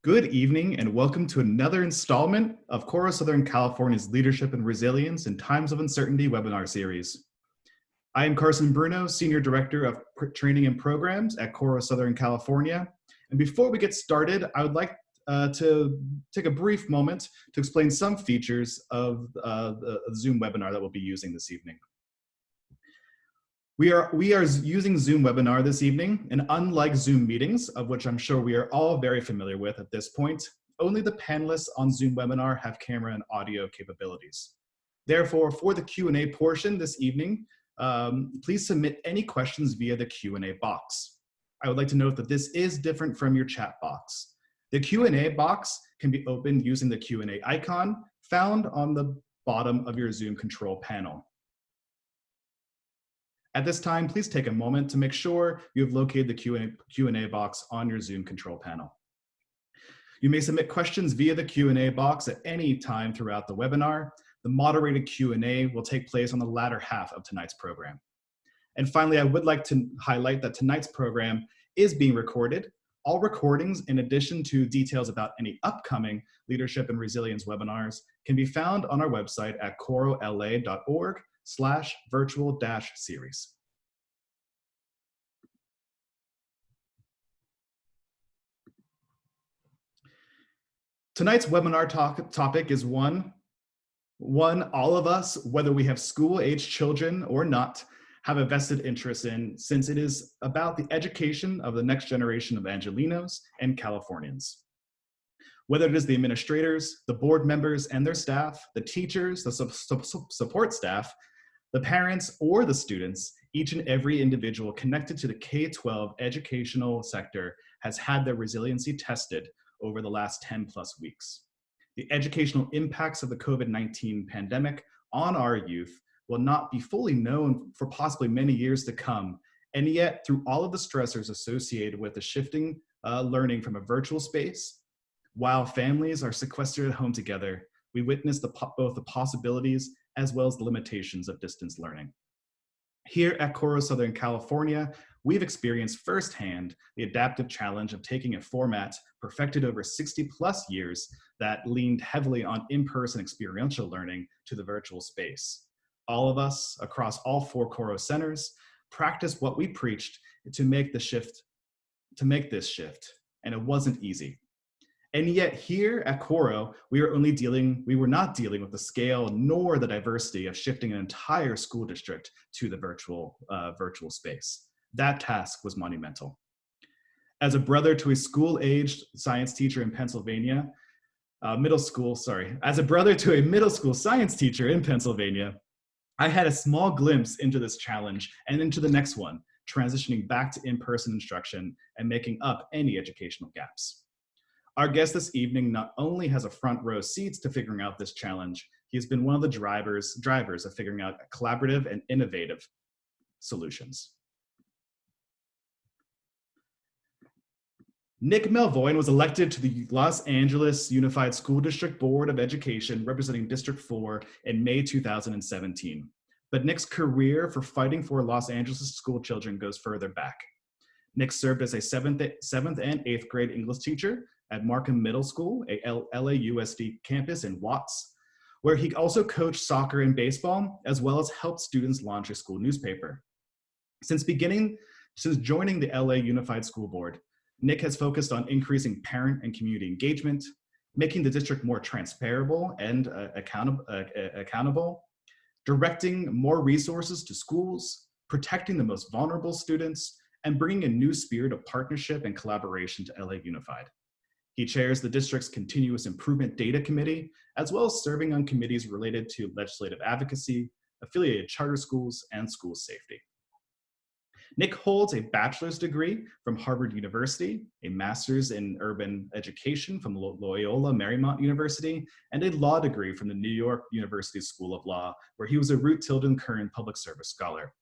Good evening and welcome to another installment of Coro Southern California's Leadership and Resilience in Times of Uncertainty webinar series. I am Carson Bruno, Senior Director of Training and Programs at Coro Southern California. And before we get started, I would like to take a brief moment to explain some features of the Zoom webinar that we'll be using this evening. We are using Zoom webinar this evening, and unlike Zoom meetings, of which I'm sure we are all very familiar with at this point, only the panelists on Zoom webinar have camera and audio capabilities. Therefore, for the Q&A portion this evening, please submit any questions via the Q&A box. I would like to note that this is different from your chat box. The Q&A box can be opened using the Q&A icon found on the bottom of your Zoom control panel. At this time, please take a moment to make sure you have located the Q&A box on your Zoom control panel. You may submit questions via the Q&A box at any time throughout the webinar. The moderated Q&A will take place on the latter half of tonight's program. And finally, I would like to highlight that tonight's program is being recorded. All recordings, in addition to details about any upcoming leadership and resilience webinars, can be found on our website at corola.org/virtual-series. Tonight's webinar topic is one all of us, whether we have school-age children or not, have a vested interest in, since it is about the education of the next generation of Angelenos and Californians. Whether it is the administrators, the board members and their staff, the teachers, the support staff, the parents, or the students, each and every individual connected to the K-12 educational sector has had their resiliency tested over the last 10+ weeks. The educational impacts of the COVID-19 pandemic on our youth will not be fully known for possibly many years to come. And yet, through all of the stressors associated with the shifting learning from a virtual space, while families are sequestered at home together, we witness both the possibilities as well as the limitations of distance learning. Here at Coro Southern California, we've experienced firsthand the adaptive challenge of taking a format perfected over 60+ years that leaned heavily on in-person experiential learning to the virtual space. All of us across all 4 Coro centers practiced what we preached to make this shift, and it wasn't easy. And yet here at Coro, we were not dealing with the scale nor the diversity of shifting an entire school district to the virtual space. That task was monumental. As a brother to a school-aged science teacher in Pennsylvania, as a brother to a middle school science teacher in Pennsylvania, I had a small glimpse into this challenge and into the next one, transitioning back to in-person instruction and making up any educational gaps. Our guest this evening not only has a front row seats to figuring out this challenge, he has been one of the drivers of figuring out collaborative and innovative solutions. Nick Melvoin was elected to the Los Angeles Unified School District Board of Education representing District 4 in May 2017. But Nick's career for fighting for Los Angeles school children goes further back. Nick served as a 7th and 8th grade English teacher at Markham Middle School, a LAUSD campus in Watts, where he also coached soccer and baseball, as well as helped students launch a school newspaper. Since joining the LA Unified School Board, Nick has focused on increasing parent and community engagement, making the district more transparent and accountable, directing more resources to schools, protecting the most vulnerable students, and bringing a new spirit of partnership and collaboration to LA Unified. He chairs the district's Continuous Improvement Data Committee, as well as serving on committees related to legislative advocacy, affiliated charter schools, and school safety. Nick holds a bachelor's degree from Harvard University, a master's in urban education from Loyola Marymount University, and a law degree from the New York University School of Law, where he was a Root Tilden Kern Public Service Scholar.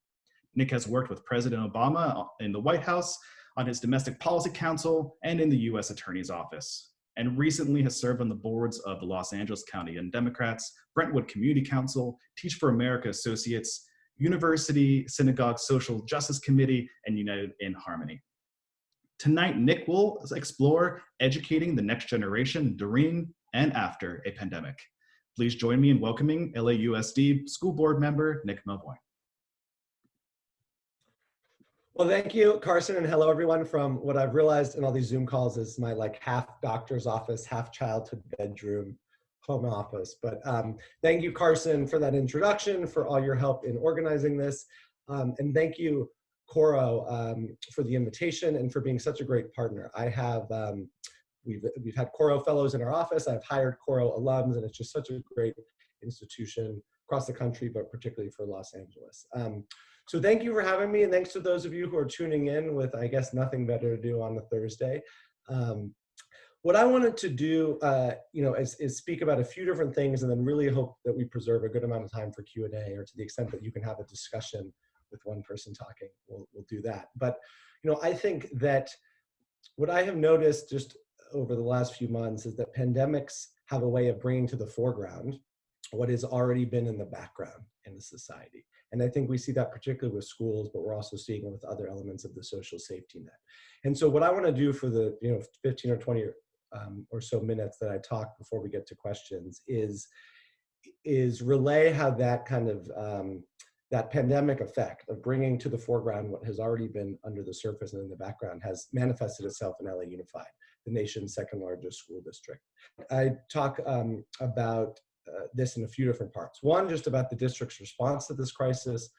Nick has worked with President Obama in the White House, on his Domestic Policy Council, and in the U.S. Attorney's Office, and recently has served on the boards of the Los Angeles County and Democrats, Brentwood Community Council, Teach for America Associates, University Synagogue Social Justice Committee, and United in Harmony. Tonight, Nick will explore educating the next generation during and after a pandemic. Please join me in welcoming LAUSD School Board member Nick Melvoin. Well, thank you, Carson, and hello, everyone. From what I've realized in all these Zoom calls is my half doctor's office, half childhood bedroom, home office. But thank you, Carson, for that introduction, for all your help in organizing this. And thank you, Coro, for the invitation and for being such a great partner. I have, we've had Coro fellows in our office. I've hired Coro alums, and it's just such a great institution across the country, but particularly for Los Angeles. So thank you for having me, and thanks to those of you who are tuning in with, I guess, nothing better to do on a Thursday. What I wanted to do, is speak about a few different things, and then really hope that we preserve a good amount of time for Q&A, or to the extent that you can have a discussion with one person talking, we'll do that. But I think that what I have noticed just over the last few months is that pandemics have a way of bringing to the foreground what has already been in the background in the society. And I think we see that particularly with schools, but we're also seeing it with other elements of the social safety net. And so what I want to do for the 15 or 20 or so minutes that I talk before we get to questions is relay how that kind of that pandemic effect of bringing to the foreground what has already been under the surface and in the background has manifested itself in LA Unified, the nation's second largest school district. I talk about this in a few different parts. One, just about the district's response to this crisis,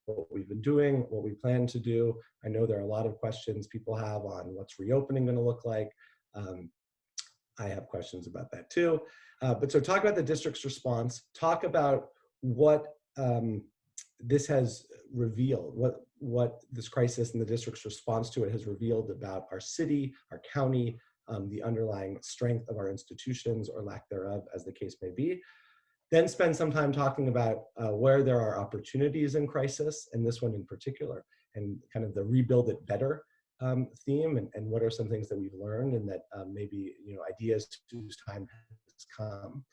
what we've been doing, what we plan to do. I know there are a lot of questions people have on what's reopening going to look like. I have questions about that too. But so talk about the district's response, talk about what this has revealed, what this crisis and the district's response to it has revealed about our city, our county, the underlying strength of our institutions or lack thereof, as the case may be. Then spend some time talking about where there are opportunities in crisis, and this one in particular, and kind of the rebuild it better theme, and what are some things that we've learned and that maybe ideas whose time has come.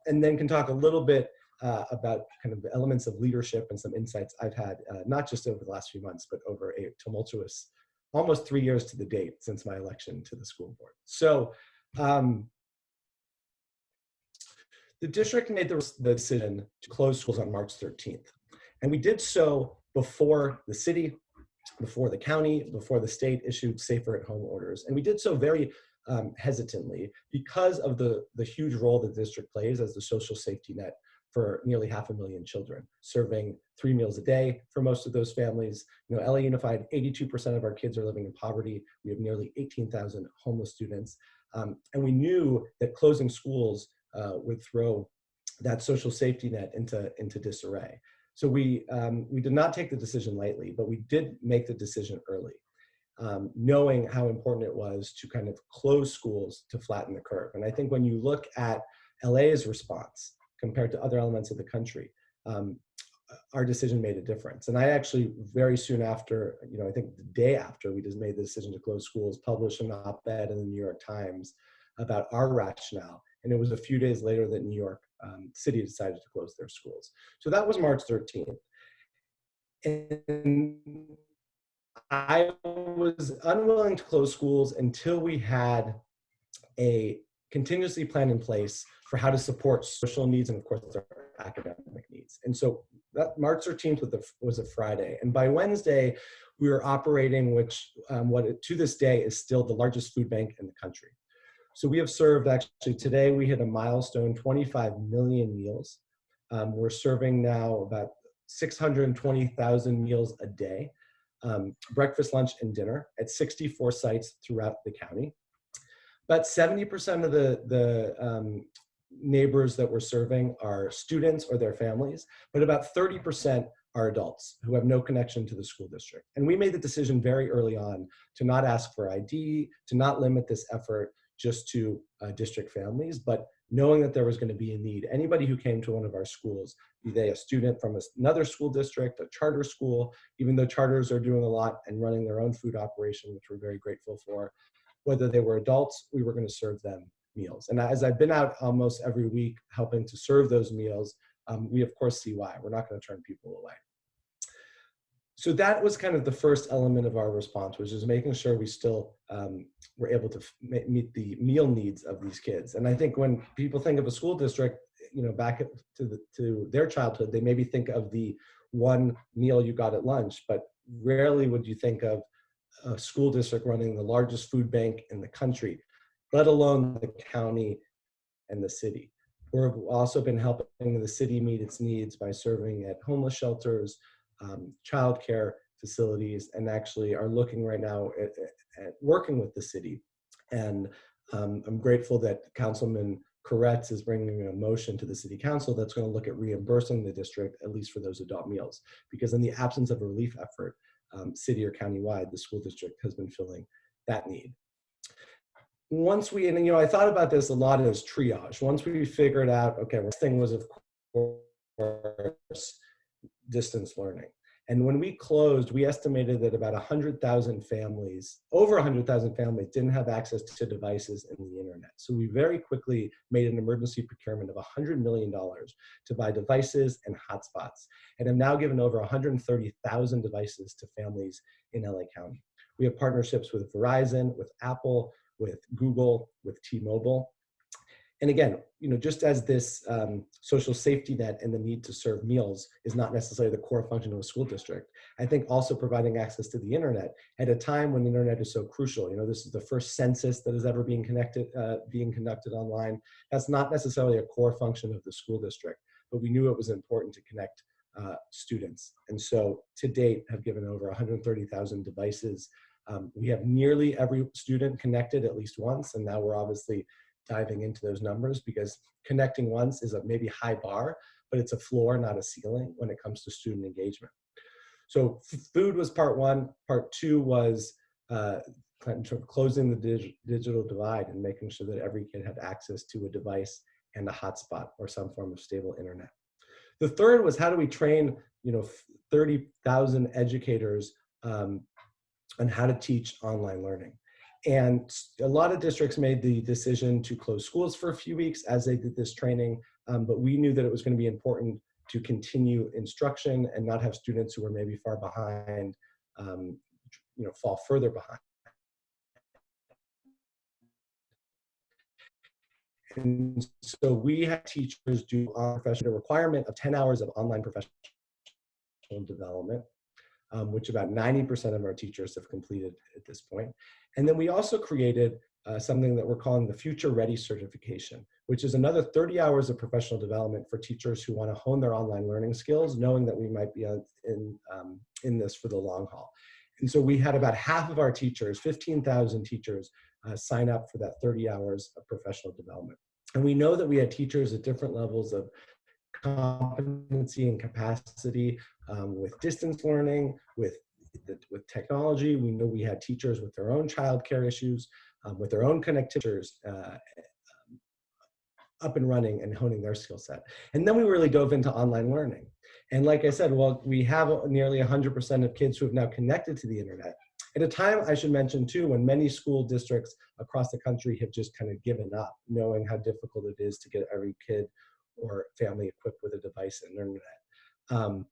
And then can talk a little bit about kind of the elements of leadership and some insights I've had, not just over the last few months, but over a tumultuous, almost 3 years to the date since my election to the school board. So the district made the decision to close schools on March 13th. And we did so before the city, before the county, before the state issued safer at home orders. And we did so very hesitantly because of the huge role that the district plays as the social safety net for nearly 500,000 children, serving 3 meals a day for most of those families. LA Unified, 82% of our kids are living in poverty. We have nearly 18,000 homeless students. And we knew that closing schools would throw that social safety net into disarray. So we did not take the decision lightly, but we did make the decision early, knowing how important it was to kind of close schools to flatten the curve. And I think when you look at LA's response compared to other elements of the country, our decision made a difference. And I actually, very soon after, I think the day after we just made the decision to close schools, published an op-ed in the New York Times about our rationale. And it was a few days later that New York City decided to close their schools. So that was March 13th. And I was unwilling to close schools until we had a contingency plan in place for how to support social needs and, of course, our academic needs. And so that March 13th was a Friday. And by Wednesday, we were operating, which to this day is still the largest food bank in the country. So we have served, actually today we hit a milestone, 25 million meals. We're serving now about 620,000 meals a day, breakfast, lunch, and dinner at 64 sites throughout the county. About 70% of the neighbors that we're serving are students or their families, but about 30% are adults who have no connection to the school district. And we made the decision very early on to not ask for ID, to not limit this effort just to district families, but knowing that there was going to be a need. Anybody who came to one of our schools, be they a student from another school district, a charter school, even though charters are doing a lot and running their own food operation, which we're very grateful for, whether they were adults, we were going to serve them meals. And as I've been out almost every week helping to serve those meals, we of course see why. We're not going to turn people away. So that was kind of the first element of our response, which is making sure we still were able to meet the meal needs of these kids. And I think when people think of a school district, back to their childhood, they maybe think of the one meal you got at lunch, but rarely would you think of a school district running the largest food bank in the country, let alone the county and the city. We've also been helping the city meet its needs by serving at homeless shelters, childcare facilities, and actually are looking right now at working with the city. And I'm grateful that Councilman Koretz is bringing a motion to the city council that's going to look at reimbursing the district, at least for those adult meals, because in the absence of a relief effort, city or countywide, the school district has been filling that need. Once we, and I thought about this a lot as triage. Once we figured out, okay, one thing was, of course, distance learning. And when we closed, we estimated that about 100,000 families, over 100,000 families, didn't have access to devices and the internet. So we very quickly made an emergency procurement of $100 million to buy devices and hotspots, and have now given over 130,000 devices to families in LA County. We have partnerships with Verizon, with Apple, with Google, with T-Mobile. And again, just as this social safety net and the need to serve meals is not necessarily the core function of a school district, I think also providing access to the internet at a time when the internet is so crucial. This is the first census that is ever being conducted online. That's not necessarily a core function of the school district, but we knew it was important to connect students. And so to date have given over 130,000 devices. We have nearly every student connected at least once, and now we're obviously diving into those numbers, because connecting once is a maybe high bar, but it's a floor, not a ceiling, when it comes to student engagement. So food was part one. Part two was closing the digital divide and making sure that every kid had access to a device and a hotspot or some form of stable internet. The third was, how do we train 30,000 educators on how to teach online learning? And a lot of districts made the decision to close schools for a few weeks as they did this training, but we knew that it was going to be important to continue instruction and not have students who were maybe far behind, fall further behind. And so we had teachers do a requirement of 10 hours of online professional development, which about 90% of our teachers have completed at this point. And then we also created something that we're calling the Future Ready certification, which is another 30 hours of professional development for teachers who want to hone their online learning skills, knowing that we might be in this for the long haul. And so we had about half of our teachers, 15,000 teachers, sign up for that 30 hours of professional development. And we know that we had teachers at different levels of competency and capacity with distance learning, with technology. We know we had teachers with their own childcare issues, with their own connectivity up and running and honing their skill set. And then we really dove into online learning. And like I said, well, we have nearly 100% of kids who have now connected to the internet. At a time, I should mention too, when many school districts across the country have just kind of given up, knowing how difficult it is to get every kid or family equipped with a device and internet.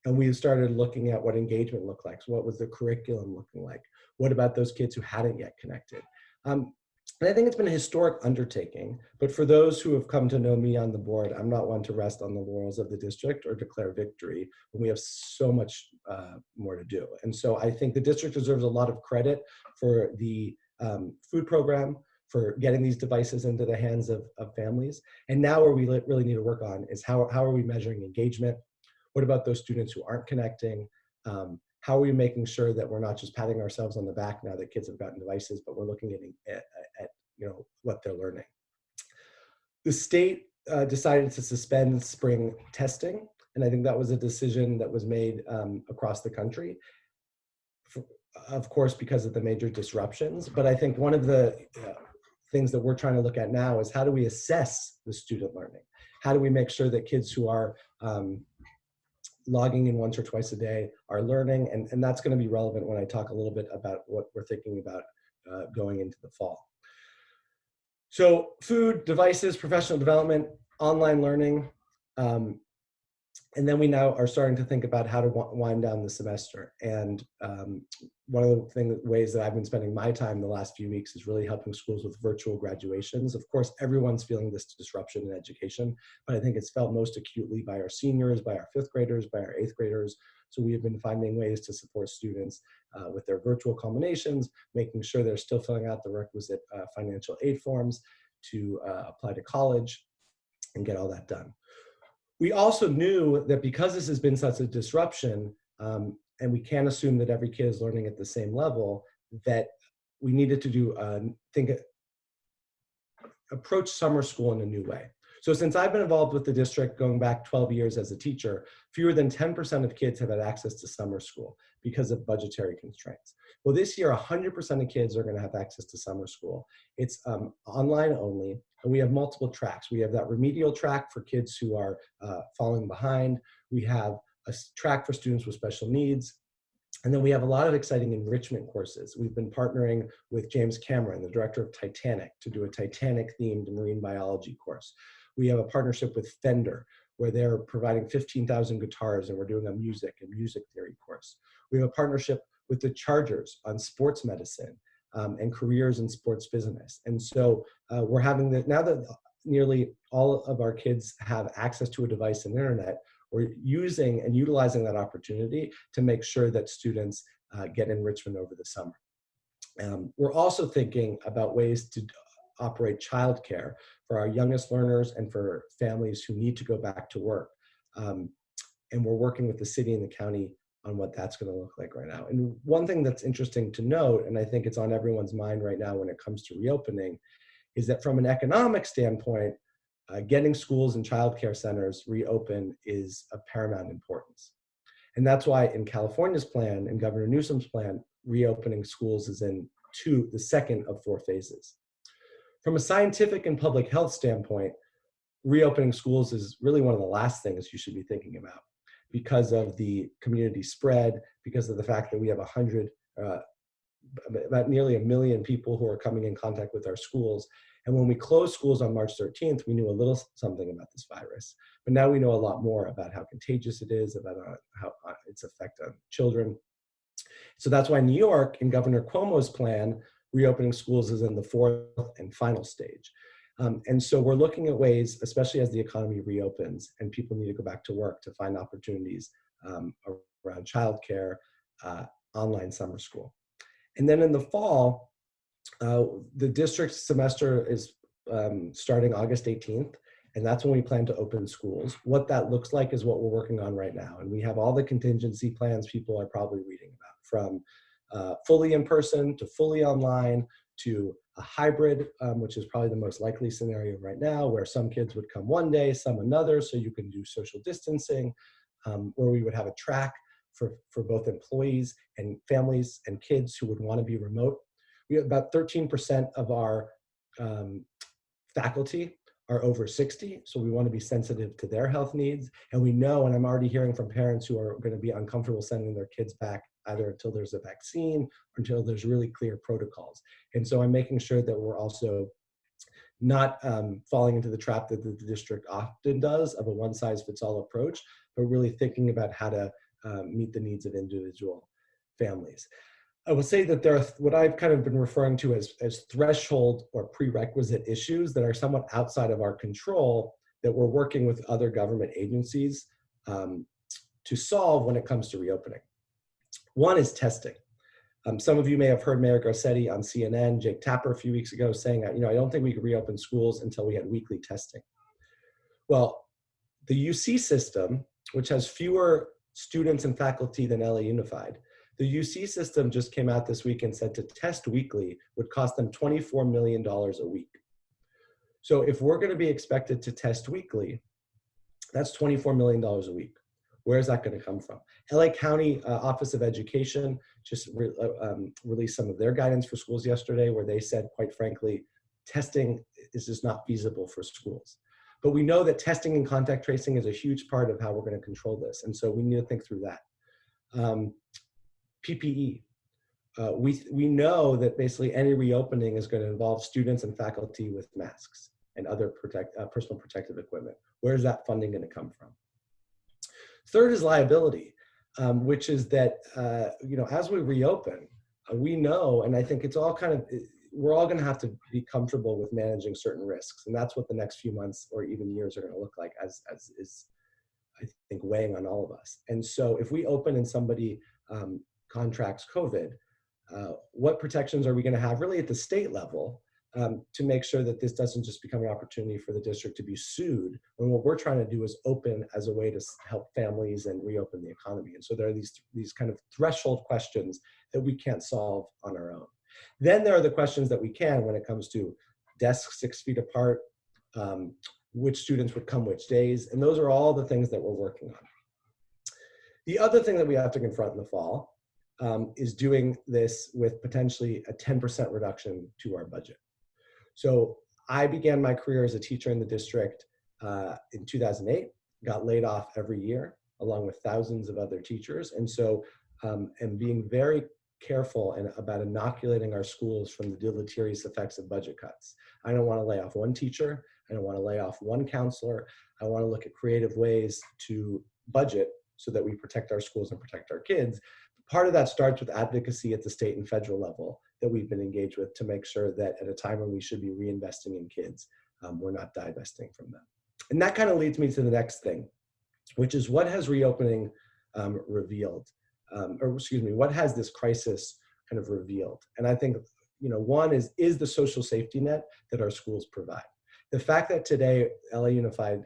And we started looking at what engagement looked like. So what was the curriculum looking like? What about those kids who hadn't yet connected? And I think it's been a historic undertaking, but for those who have come to know me on the board, I'm not one to rest on the laurels of the district or declare victory when we have so much more to do. And so I think the district deserves a lot of credit for the food program, for getting these devices into the hands of families. And now where we really need to work on is how are we measuring engagement? What about those students who aren't connecting? How are we making sure that we're not just patting ourselves on the back now that kids have gotten devices, but we're looking at what they're learning? The state decided to suspend spring testing, and I think that was a decision that was made across the country, of course, because of the major disruptions. But I think one of the things that we're trying to look at now is how do we assess the student learning? How do we make sure that kids who are logging in once or twice a day are learning? And that's going to be relevant when I talk a little bit about what we're thinking about going into the fall. So food, devices, professional development, online learning. And then we now are starting to think about how to wind down the semester. And one of the ways that I've been spending my time the last few weeks is really helping schools with virtual graduations. Of course, everyone's feeling this disruption in education, but I think it's felt most acutely by our seniors, by our fifth graders, by our eighth graders. So we have been finding ways to support students with their virtual culminations, making sure they're still filling out the requisite financial aid forms to apply to college and get all that done. We also knew that because this has been such a disruption, and we can't assume that every kid is learning at the same level, that we needed to approach summer school in a new way. So since I've been involved with the district going back 12 years as a teacher, fewer than 10% of kids have had access to summer school because of budgetary constraints. Well, this year, 100% of kids are going to have access to summer school. It's online only, and we have multiple tracks. We have that remedial track for kids who are falling behind. We have a track for students with special needs. And then we have a lot of exciting enrichment courses. We've been partnering with James Cameron, the director of Titanic, to do a Titanic-themed marine biology course. We have a partnership with Fender, where they're providing 15,000 guitars, and we're doing a music and music theory course. We have a partnership with the Chargers on sports medicine and careers in sports business. And so we're having now that nearly all of our kids have access to a device and internet, we're using and utilizing that opportunity to make sure that students get enrichment over the summer. We're also thinking about ways to operate childcare for our youngest learners and for families who need to go back to work. And we're working with the city and the county on what that's going to look like right now. And one thing that's interesting to note, and I think it's on everyone's mind right now when it comes to reopening, is that from an economic standpoint, getting schools and childcare centers reopened is of paramount importance. And that's why in California's plan and Governor Newsom's plan, reopening schools is in the second of 4 phases. From a scientific and public health standpoint, reopening schools is really one of the last things you should be thinking about because of the community spread, because of the fact that we have about nearly 1 million people who are coming in contact with our schools. And when we closed schools on March 13th, we knew a little something about this virus. But now we know a lot more about how contagious it is, about how its effect on children. So that's why New York, in Governor Cuomo's plan, reopening schools is in the 4th and final stage. And so we're looking at ways, especially as the economy reopens and people need to go back to work, to find opportunities around childcare, online summer school. And then in the fall, the district semester is starting August 18th, and that's when we plan to open schools. What that looks like is what we're working on right now. And we have all the contingency plans people are probably reading about, from fully in person to fully online to a hybrid, which is probably the most likely scenario right now, where some kids would come one day, some another, so you can do social distancing, where we would have a track for both employees and families and kids who would want to be remote. We have about 13% of our faculty are over 60, so we want to be sensitive to their health needs. And we know, and I'm already hearing from parents who are going to be uncomfortable sending their kids back either until there's a vaccine or until there's really clear protocols. And so I'm making sure that we're also not falling into the trap that the district often does of a one-size-fits-all approach, but really thinking about how to meet the needs of individual families. I will say that there are what I've kind of been referring to as threshold or prerequisite issues that are somewhat outside of our control that we're working with other government agencies to solve when it comes to reopening. One is testing. Some of you may have heard Mayor Garcetti on CNN, Jake Tapper a few weeks ago saying, I don't think we could reopen schools until we had weekly testing. Well, the UC system, which has fewer students and faculty than LA Unified, the UC system just came out this week and said to test weekly would cost them $24 million a week. So if we're going to be expected to test weekly, that's $24 million a week. Where is that going to come from? LA County Office of Education just released some of their guidance for schools yesterday, where they said, quite frankly, testing is just not feasible for schools. But we know that testing and contact tracing is a huge part of how we're going to control this. And so we need to think through that. PPE. We know that basically any reopening is going to involve students and faculty with masks and other personal protective equipment. Where is that funding going to come from? Third is liability, which is that, as we reopen, we know, and I think it's all kind of, we're all going to have to be comfortable with managing certain risks. And that's what the next few months or even years are going to look like, as is, I think, weighing on all of us. And so if we open and somebody contracts COVID, what protections are we going to have really at the state level to make sure that this doesn't just become an opportunity for the district to be sued, when what we're trying to do is open as a way to help families and reopen the economy. And so there are these kind of threshold questions that we can't solve on our own. Then there are the questions that we can when it comes to desks 6 feet apart, which students would come which days, and those are all the things that we're working on. The other thing that we have to confront in the fall is doing this with potentially a 10% reduction to our budget. So I began my career as a teacher in the district in 2008, got laid off every year, along with thousands of other teachers. And so, and being very careful about inoculating our schools from the deleterious effects of budget cuts. I don't want to lay off one teacher. I don't want to lay off one counselor. I want to look at creative ways to budget so that we protect our schools and protect our kids. Part of that starts with advocacy at the state and federal level that we've been engaged with to make sure that at a time when we should be reinvesting in kids, we're not divesting from them. And that kind of leads me to the next thing, which is what has reopening revealed? What has this crisis kind of revealed? And I think, one is the social safety net that our schools provide. The fact that today LA Unified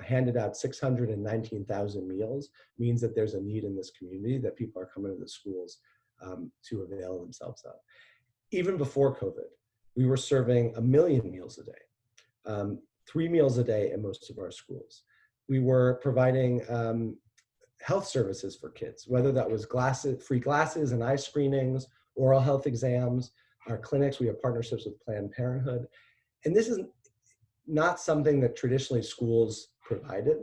handed out 619,000 meals means that there's a need in this community that people are coming to the schools to avail themselves of. Even before COVID, we were serving 1 million meals a day, 3 meals a day in most of our schools. We were providing health services for kids, whether that was free glasses and eye screenings, oral health exams, our clinics. We have partnerships with Planned Parenthood. And this is not something that traditionally schools provided.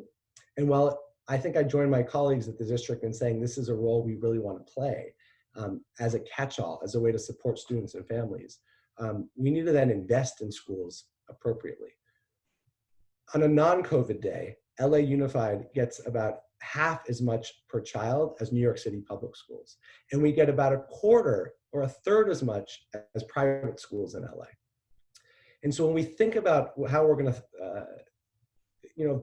And while I think I joined my colleagues at the district in saying this is a role we really want to play as a catch-all, as a way to support students and families, we need to then invest in schools appropriately. On a non-COVID day, LA Unified gets about half as much per child as New York City public schools. And we get about a quarter or a third as much as private schools in LA. And so when we think about how we're going to,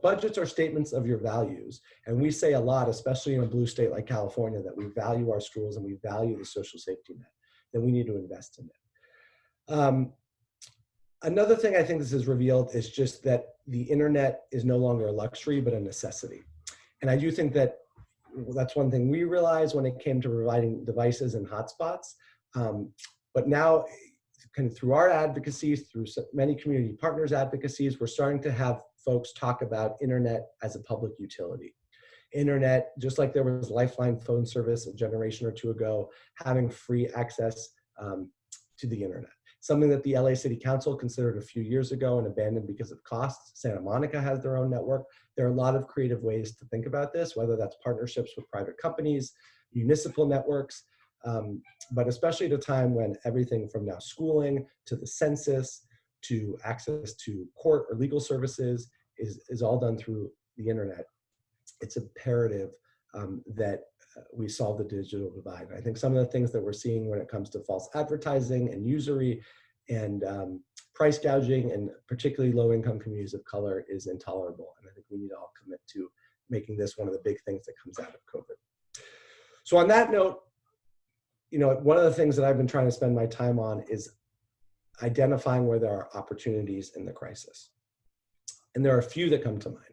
budgets are statements of your values. And we say a lot, especially in a blue state like California, that we value our schools and we value the social safety net, then we need to invest in it. Another thing I think this has revealed is just that the internet is no longer a luxury, but a necessity. And I do think that that's one thing we realized when it came to providing devices and hotspots. But now, kind of through our advocacy, through many community partners' advocacies, we're starting to have folks talk about internet as a public utility. Internet, just like there was Lifeline phone service a generation or two ago, having free access to the internet. Something that the LA City Council considered a few years ago and abandoned because of costs. Santa Monica has their own network. There are a lot of creative ways to think about this, whether that's partnerships with private companies, municipal networks, but especially at a time when everything from now schooling to the census to access to court or legal services is all done through the internet. It's imperative that we solve the digital divide. I think some of the things that we're seeing when it comes to false advertising and usury and price gouging, and particularly low-income communities of color, is intolerable. And I think we need to all commit to making this one of the big things that comes out of COVID. So on that note, one of the things that I've been trying to spend my time on is identifying where there are opportunities in the crisis. And there are a few that come to mind.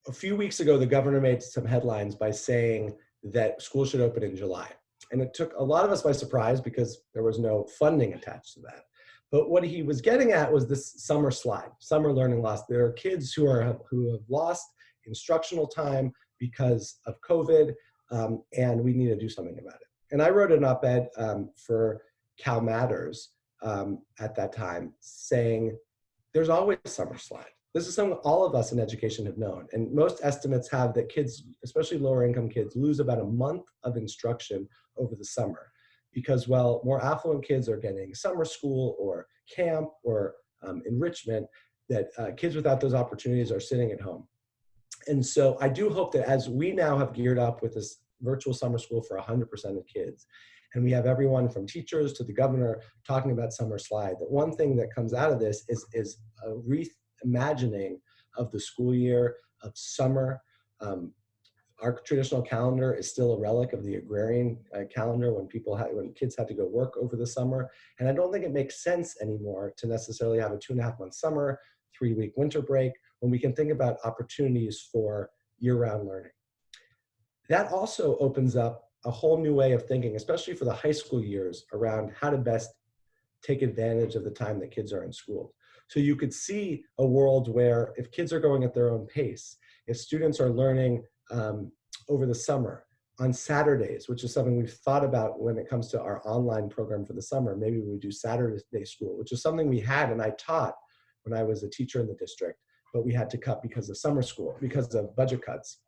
A few weeks ago, the governor made some headlines by saying that schools should open in July. And it took a lot of us by surprise because there was no funding attached to that. But what he was getting at was this summer slide, summer learning loss. There are kids who have lost instructional time because of COVID, and we need to do something about it. And I wrote an op-ed for Cal Matters at that time saying there's always a summer slide. This is something all of us in education have known. And most estimates have that kids, especially lower income kids, lose about a month of instruction over the summer because, well, more affluent kids are getting summer school or camp or enrichment, that kids without those opportunities are sitting at home. And so I do hope that as we now have geared up with this virtual summer school for 100% of kids, and we have everyone from teachers to the governor talking about summer slide, that one thing that comes out of this is a reimagining of the school year, of summer. Our traditional calendar is still a relic of the agrarian calendar when kids had to go work over the summer. And I don't think it makes sense anymore to necessarily have a 2.5-month summer, 3-week winter break, when we can think about opportunities for year-round learning. That also opens up a whole new way of thinking, especially for the high school years, around how to best take advantage of the time that kids are in school. So you could see a world where if kids are going at their own pace, if students are learning over the summer on Saturdays, which is something we've thought about when it comes to our online program for the summer, maybe we do Saturday school, which is something we had and I taught when I was a teacher in the district, but we had to cut because of summer school, because of budget cuts.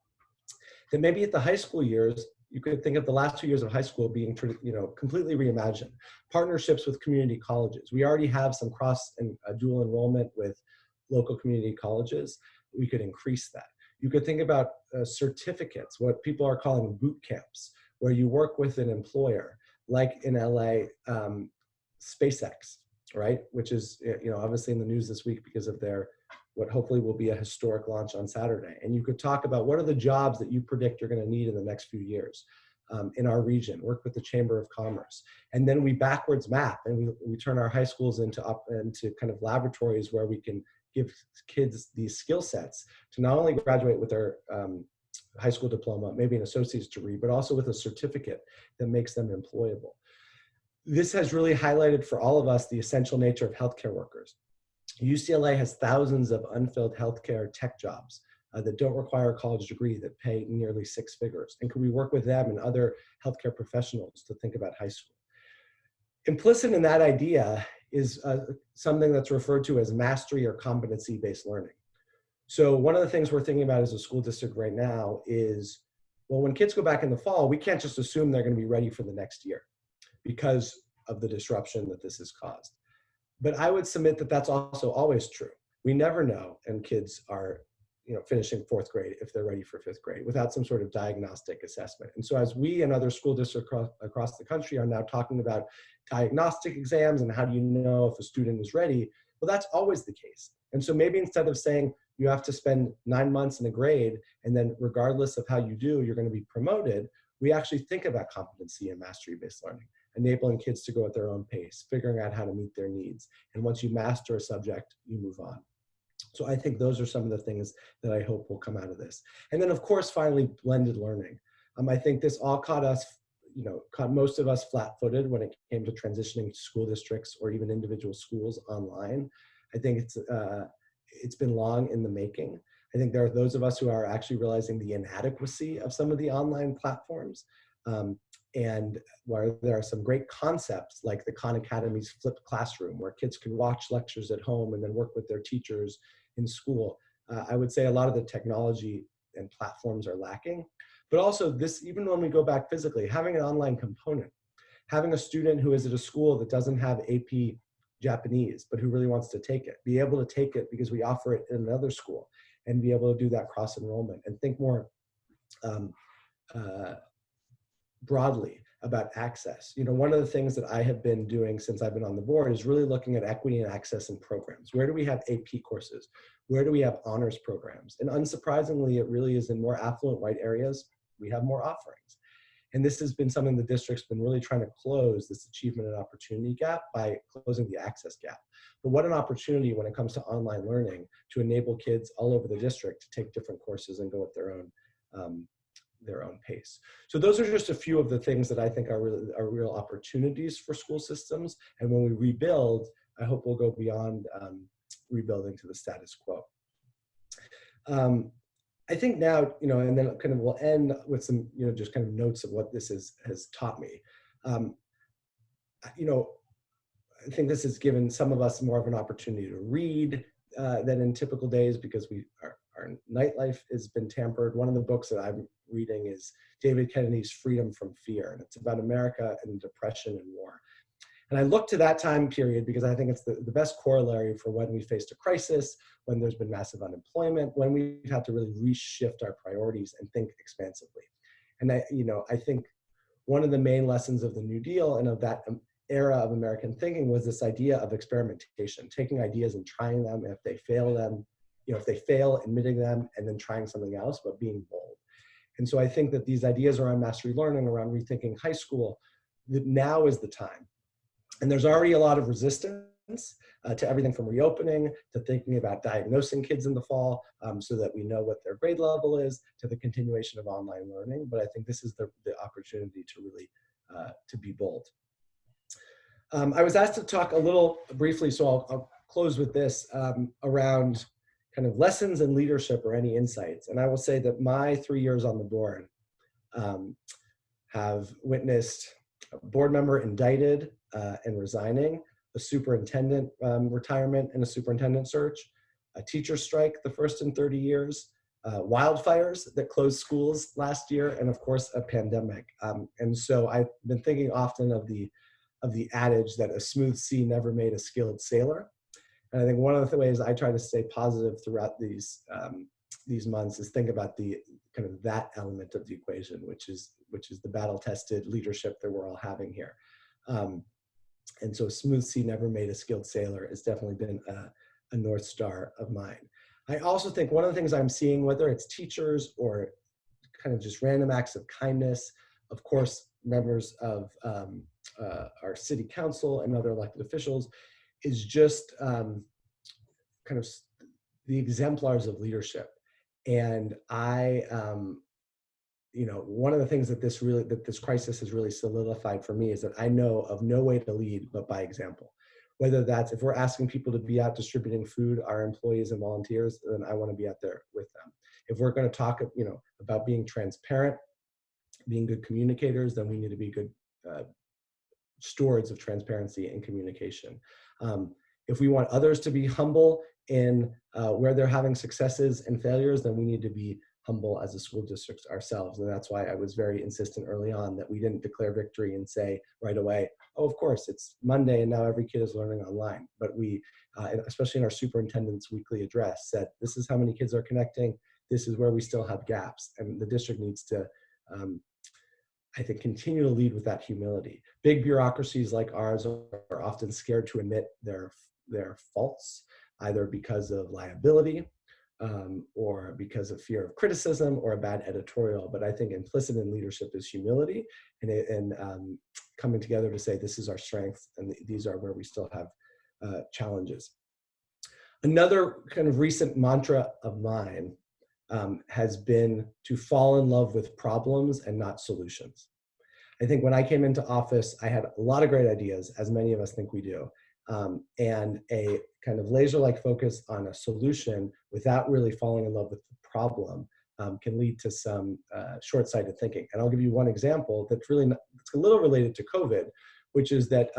Then maybe at the high school years, you could think of the last 2 years of high school being, completely reimagined. Partnerships with community colleges. We already have some cross and dual enrollment with local community colleges. We could increase that. You could think about certificates, what people are calling boot camps, where you work with an employer, like in LA, SpaceX, right? Which is, obviously in the news this week because of what hopefully will be a historic launch on Saturday. And you could talk about what are the jobs that you predict you're going to need in the next few years in our region, work with the Chamber of Commerce. And then we backwards map and we turn our high schools into kind of laboratories where we can give kids these skill sets to not only graduate with their high school diploma, maybe an associate's degree, but also with a certificate that makes them employable. This has really highlighted for all of us the essential nature of healthcare workers. UCLA has thousands of unfilled healthcare tech jobs that don't require a college degree that pay nearly 6 figures. And could we work with them and other healthcare professionals to think about high school? Implicit in that idea is something that's referred to as mastery or competency-based learning. So one of the things we're thinking about as a school district right now is, well, when kids go back in the fall, we can't just assume they're going to be ready for the next year because of the disruption that this has caused. But I would submit that that's also always true. We never know, and kids are finishing 4th grade if they're ready for 5th grade without some sort of diagnostic assessment. And so as we and other school districts across the country are now talking about diagnostic exams and how do you know if a student is ready, well, that's always the case. And so maybe instead of saying you have to spend 9 months in a grade and then regardless of how you do, you're going to be promoted, we actually think about competency and mastery-based learning, enabling kids to go at their own pace, figuring out how to meet their needs. And once you master a subject, you move on. So I think those are some of the things that I hope will come out of this. And then of course, finally, blended learning. I think this all caught most of us flat-footed when it came to transitioning school districts or even individual schools online. I think it's been long in the making. I think there are those of us who are actually realizing the inadequacy of some of the online platforms. And where there are some great concepts like the Khan Academy's flipped classroom, where kids can watch lectures at home and then work with their teachers in school. I would say a lot of the technology and platforms are lacking, but also this, even when we go back physically, having an online component, having a student who is at a school that doesn't have AP Japanese, but who really wants to take it, be able to take it because we offer it in another school and be able to do that cross enrollment and think more broadly about access. One of the things that I have been doing since I've been on the board is really looking at equity and access in programs. Where do we have AP courses? Where do we have honors programs? And unsurprisingly, it really is in more affluent white areas, we have more offerings. And this has been something the district's been really trying to close, this achievement and opportunity gap, by closing the access gap. But what an opportunity when it comes to online learning to enable kids all over the district to take different courses and go at their own pace. So those are just a few of the things that I think are real opportunities for school systems. And when we rebuild, I hope we'll go beyond rebuilding to the status quo. I think now, and then kind of we'll end with some, just kind of notes of what this has taught me. I think this has given some of us more of an opportunity to read than in typical days because our nightlife has been tampered. One of the books that I'm reading is David Kennedy's Freedom from Fear, and it's about America and depression and war. And I look to that time period because I think it's the best corollary for when we faced a crisis, when there's been massive unemployment, when we've had to really reshift our priorities and think expansively. And I think one of the main lessons of the New Deal and of that era of American thinking was this idea of experimentation, taking ideas and trying them, and if they fail, admitting them, and then trying something else, but being bold. And so I think that these ideas around mastery learning, around rethinking high school, that now is the time. And there's already a lot of resistance to everything from reopening, to thinking about diagnosing kids in the fall so that we know what their grade level is, to the continuation of online learning. But I think this is the opportunity to really to be bold. I was asked to talk a little briefly, so I'll close with this, around kind of lessons in leadership or any insights. And I will say that my 3 years on the board have witnessed a board member indicted and resigning, a superintendent retirement and a superintendent search, a teacher strike, the first in 30 years, wildfires that closed schools last year, and of course a pandemic. And so I've been thinking often of the adage that a smooth sea never made a skilled sailor. And I think one of the ways I try to stay positive throughout these months is think about the kind of that element of the equation, which is the battle-tested leadership that we're all having here. And so smooth sea never made a skilled sailor has definitely been a North Star of mine. I also think one of the things I'm seeing, whether it's teachers or kind of just random acts of kindness, of course, members of our city council and other elected officials, is just kind of the exemplars of leadership. And one of the things that this crisis has really solidified for me is that I know of no way to lead but by example. Whether that's if we're asking people to be out distributing food, our employees and volunteers, then I want to be out there with them. If we're going to talk, about being transparent, being good communicators, then we need to be good stewards of transparency and communication. If we want others to be humble in where they're having successes and failures, then we need to be humble as a school district ourselves. And that's why I was very insistent early on that we didn't declare victory and say right away, oh, of course, it's Monday and now every kid is learning online. But we, especially in our superintendent's weekly address, said, this is how many kids are connecting. This is where we still have gaps. And the district needs to, I think, continue to lead with that humility. Big bureaucracies like ours are often scared to admit their faults, either because of liability or because of fear of criticism or a bad editorial. But I think implicit in leadership is humility and coming together to say, this is our strength and these are where we still have challenges. Another kind of recent mantra of mine has been to fall in love with problems and not solutions. I think when I came into office, I had a lot of great ideas, as many of us think we do, and a kind of laser-like focus on a solution without really falling in love with the problem can lead to some short-sighted thinking. And I'll give you one example that's really it's a little related to COVID, which is that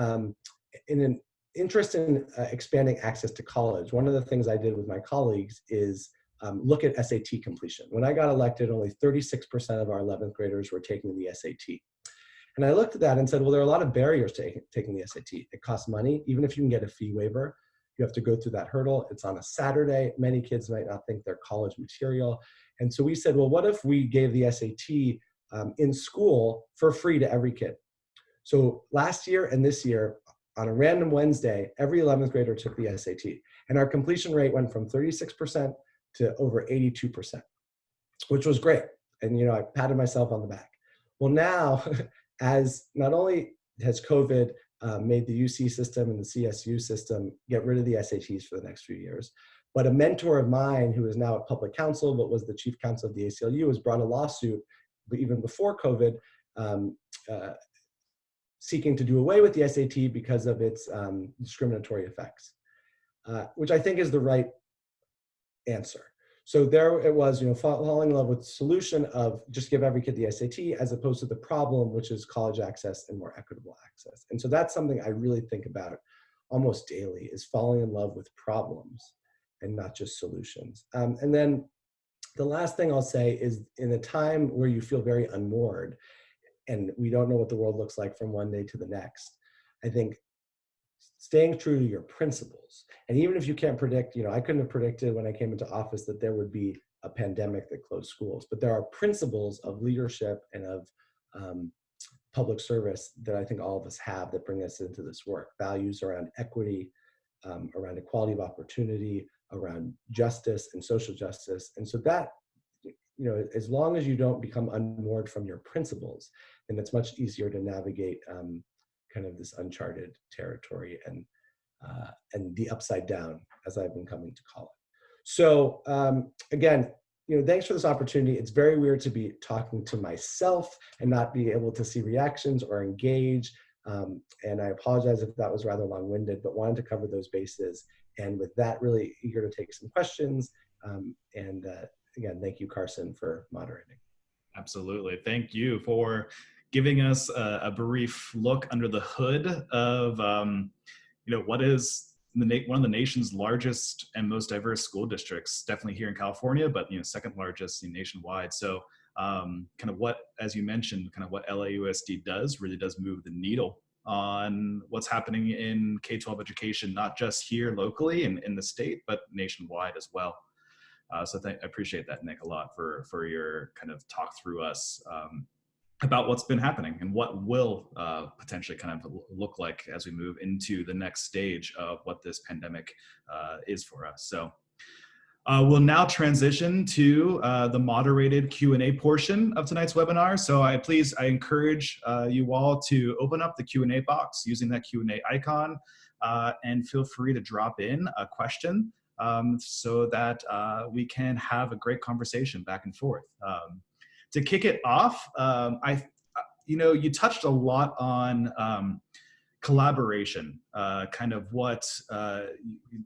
in an interest in expanding access to college, one of the things I did with my colleagues is look at SAT completion. When I got elected, only 36% of our 11th graders were taking the SAT. And I looked at that and said, well, there are a lot of barriers to taking the SAT. It costs money. Even if you can get a fee waiver, you have to go through that hurdle. It's on a Saturday. Many kids might not think they're college material. And so we said, well, what if we gave the SAT in school for free to every kid? So last year and this year, on a random Wednesday, every 11th grader took the SAT. And our completion rate went from 36% to over 82%, which was great. And I patted myself on the back. Well, now, as not only has COVID made the UC system and the CSU system get rid of the SATs for the next few years, but a mentor of mine who is now at public counsel, but was the chief counsel of the ACLU, has brought a lawsuit, even before COVID, seeking to do away with the SAT because of its discriminatory effects, which I think is the right answer. So there it was, falling in love with the solution of just give every kid the SAT as opposed to the problem, which is college access and more equitable access. And so that's something I really think about almost daily, is falling in love with problems and not just solutions. And then the last thing I'll say is, in a time where you feel very unmoored and we don't know what the world looks like from one day to the next, I think staying true to your principles. And even if you can't predict, I couldn't have predicted when I came into office that there would be a pandemic that closed schools, but there are principles of leadership and of public service that I think all of us have that bring us into this work. Values around equity, around equality of opportunity, around justice and social justice. And so that, as long as you don't become unmoored from your principles, then it's much easier to navigate kind of this uncharted territory and the upside down, as I've been coming to call it. So again, thanks for this opportunity. It's very weird to be talking to myself and not be able to see reactions or engage. And I apologize if that was rather long-winded, but wanted to cover those bases. And with that, really eager to take some questions. Again, thank you, Carson, for moderating. Absolutely. Thank you for giving us a brief look under the hood of what is one of the nation's largest and most diverse school districts, definitely here in California, but second largest nationwide. So kind of what, as you mentioned, kind of what LAUSD does really does move the needle on what's happening in K-12 education, not just here locally in the state, but nationwide as well. So I appreciate that, Nick, a lot for your kind of talk through us about what's been happening and what will potentially kind of look like as we move into the next stage of what this pandemic is for us. So we'll now transition to the moderated Q&A portion of tonight's webinar. So I encourage you all to open up the Q&A box using that Q&A icon and feel free to drop in a question so that we can have a great conversation back and forth. To kick it off, you touched a lot on collaboration, kind of what,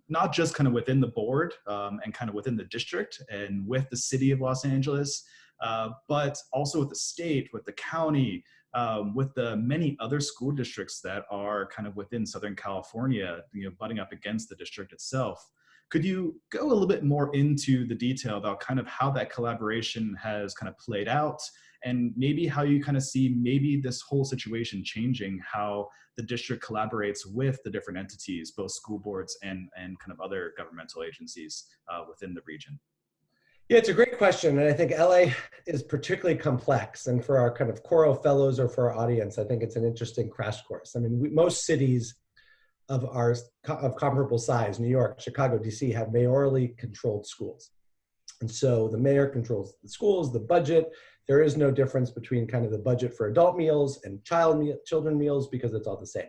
not just kind of within the board and kind of within the district and with the city of Los Angeles, but also with the state, with the county, with the many other school districts that are kind of within Southern California, butting up against the district itself. Could you go a little bit more into the detail about kind of how that collaboration has kind of played out and maybe how you kind of see maybe this whole situation changing how the district collaborates with the different entities, both school boards and kind of other governmental agencies within the region? Yeah, it's a great question. And I think LA is particularly complex. And for our kind of Coro fellows or for our audience, I think it's an interesting crash course. I mean, most cities of comparable size, New York, Chicago, DC, have mayorally controlled schools. And so the mayor controls the schools, the budget. There is no difference between kind of the budget for adult meals and children meals because it's all the same.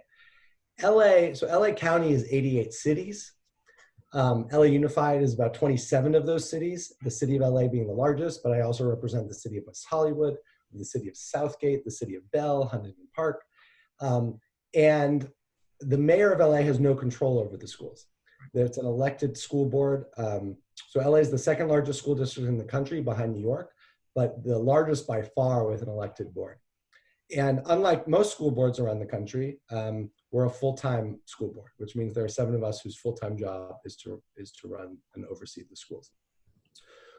LA County is 88 cities. LA Unified is about 27 of those cities, the city of LA being the largest, but I also represent the city of West Hollywood, the city of Southgate, the city of Bell, Huntington Park. And the mayor of LA has no control over the schools. It's an elected school board. So LA is the second largest school district in the country behind New York, but the largest by far with an elected board. And unlike most school boards around the country, we're a full-time school board, which means there are 7 of us whose full-time job is to run and oversee the schools.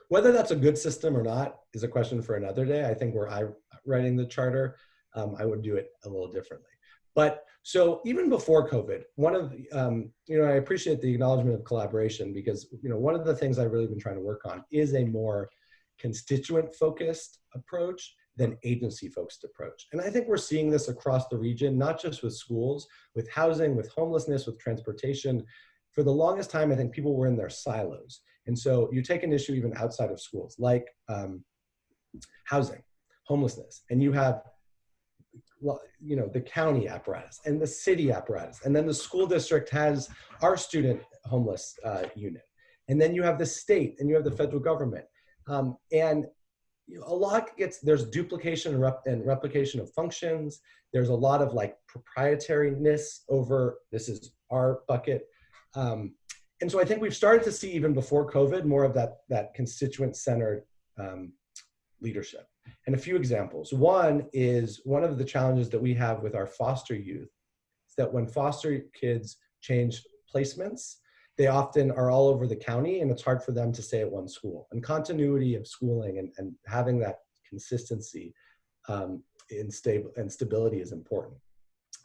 Whether that's a good system or not is a question for another day. I think were I writing the charter, I would do it a little differently. But so even before COVID, one of I appreciate the acknowledgement of collaboration because one of the things I've really been trying to work on is a more constituent-focused approach than agency-focused approach. And I think we're seeing this across the region, not just with schools, with housing, with homelessness, with transportation. For the longest time, I think people were in their silos. And so you take an issue even outside of schools, like housing, homelessness, and you have the county apparatus and the city apparatus. And then the school district has our student homeless unit. And then you have the state and you have the federal government. And a lot there's duplication and replication of functions. There's a lot of like proprietariness over, this is our bucket. And so I think we've started to see even before COVID, more of that constituent-centered leadership. And a few examples. One of the challenges that we have with our foster youth is that when foster kids change placements, they often are all over the county and it's hard for them to stay at one school. And continuity of schooling and having that consistency and stability is important.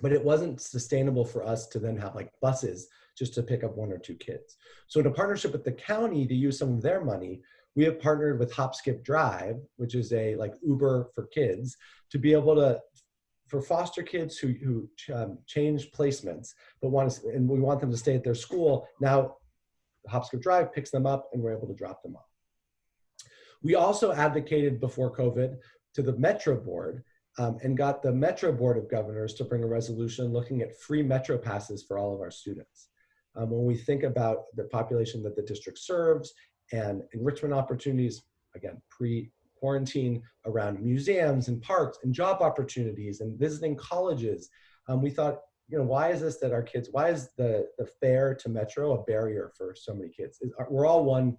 but it wasn't sustainable for us to then have like buses just to pick up 1 or 2 kids. So in a partnership with the county to use some of their money, we have partnered with Hop Skip Drive, which is a like Uber for kids, to be able to, for foster kids who change placements, but and we want them to stay at their school. Now Hop Skip Drive picks them up and we're able to drop them off. We also advocated before COVID to the Metro Board and got the Metro Board of Governors to bring a resolution looking at free Metro passes for all of our students. When we think about the population that the district serves and enrichment opportunities, again, pre-quarantine, around museums and parks and job opportunities and visiting colleges, we thought, you know, why is this that our kids, why is the fare to Metro a barrier for so many kids? We're all one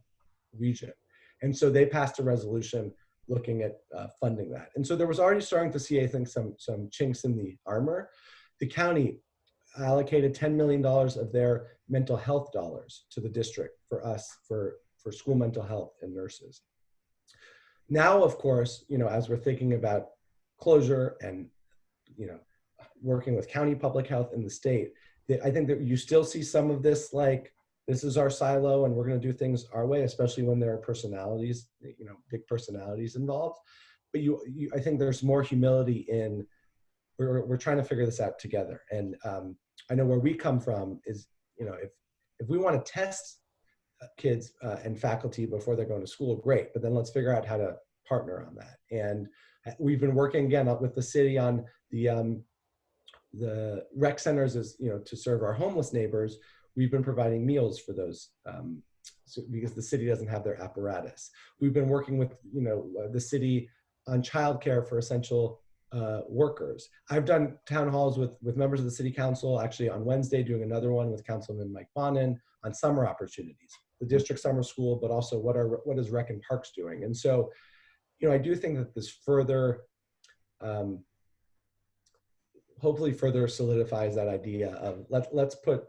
region. And so they passed a resolution looking at funding that. And so there was already starting to see, I think, some chinks in the armor. The county allocated $10 million of their mental health dollars to the district for us, for school mental health and nurses. Now, of course, you know, as we're thinking about closure and, you know, working with county public health in the state, I think that you still see some of this, like, this is our silo and we're going to do things our way, especially when there are personalities, you know, big personalities involved. But I think there's more humility in, we're trying to figure this out together. And I know where we come from is, you know, if we want to test kids and faculty before they're going to school, great, but then let's figure out how to partner on that. And we've been working again with the city on the rec centers, as you know, to serve our homeless neighbors. We've been providing meals for those because the city doesn't have their apparatus. We've been working with, you know, the city on childcare for essential workers. I've done town halls with members of the city council, actually on Wednesday doing another one with Councilman Mike Bonin on summer opportunities, the district summer school, but also what is Rec and Parks doing. And so, you know, I do think that this further, hopefully further solidifies that idea of let's put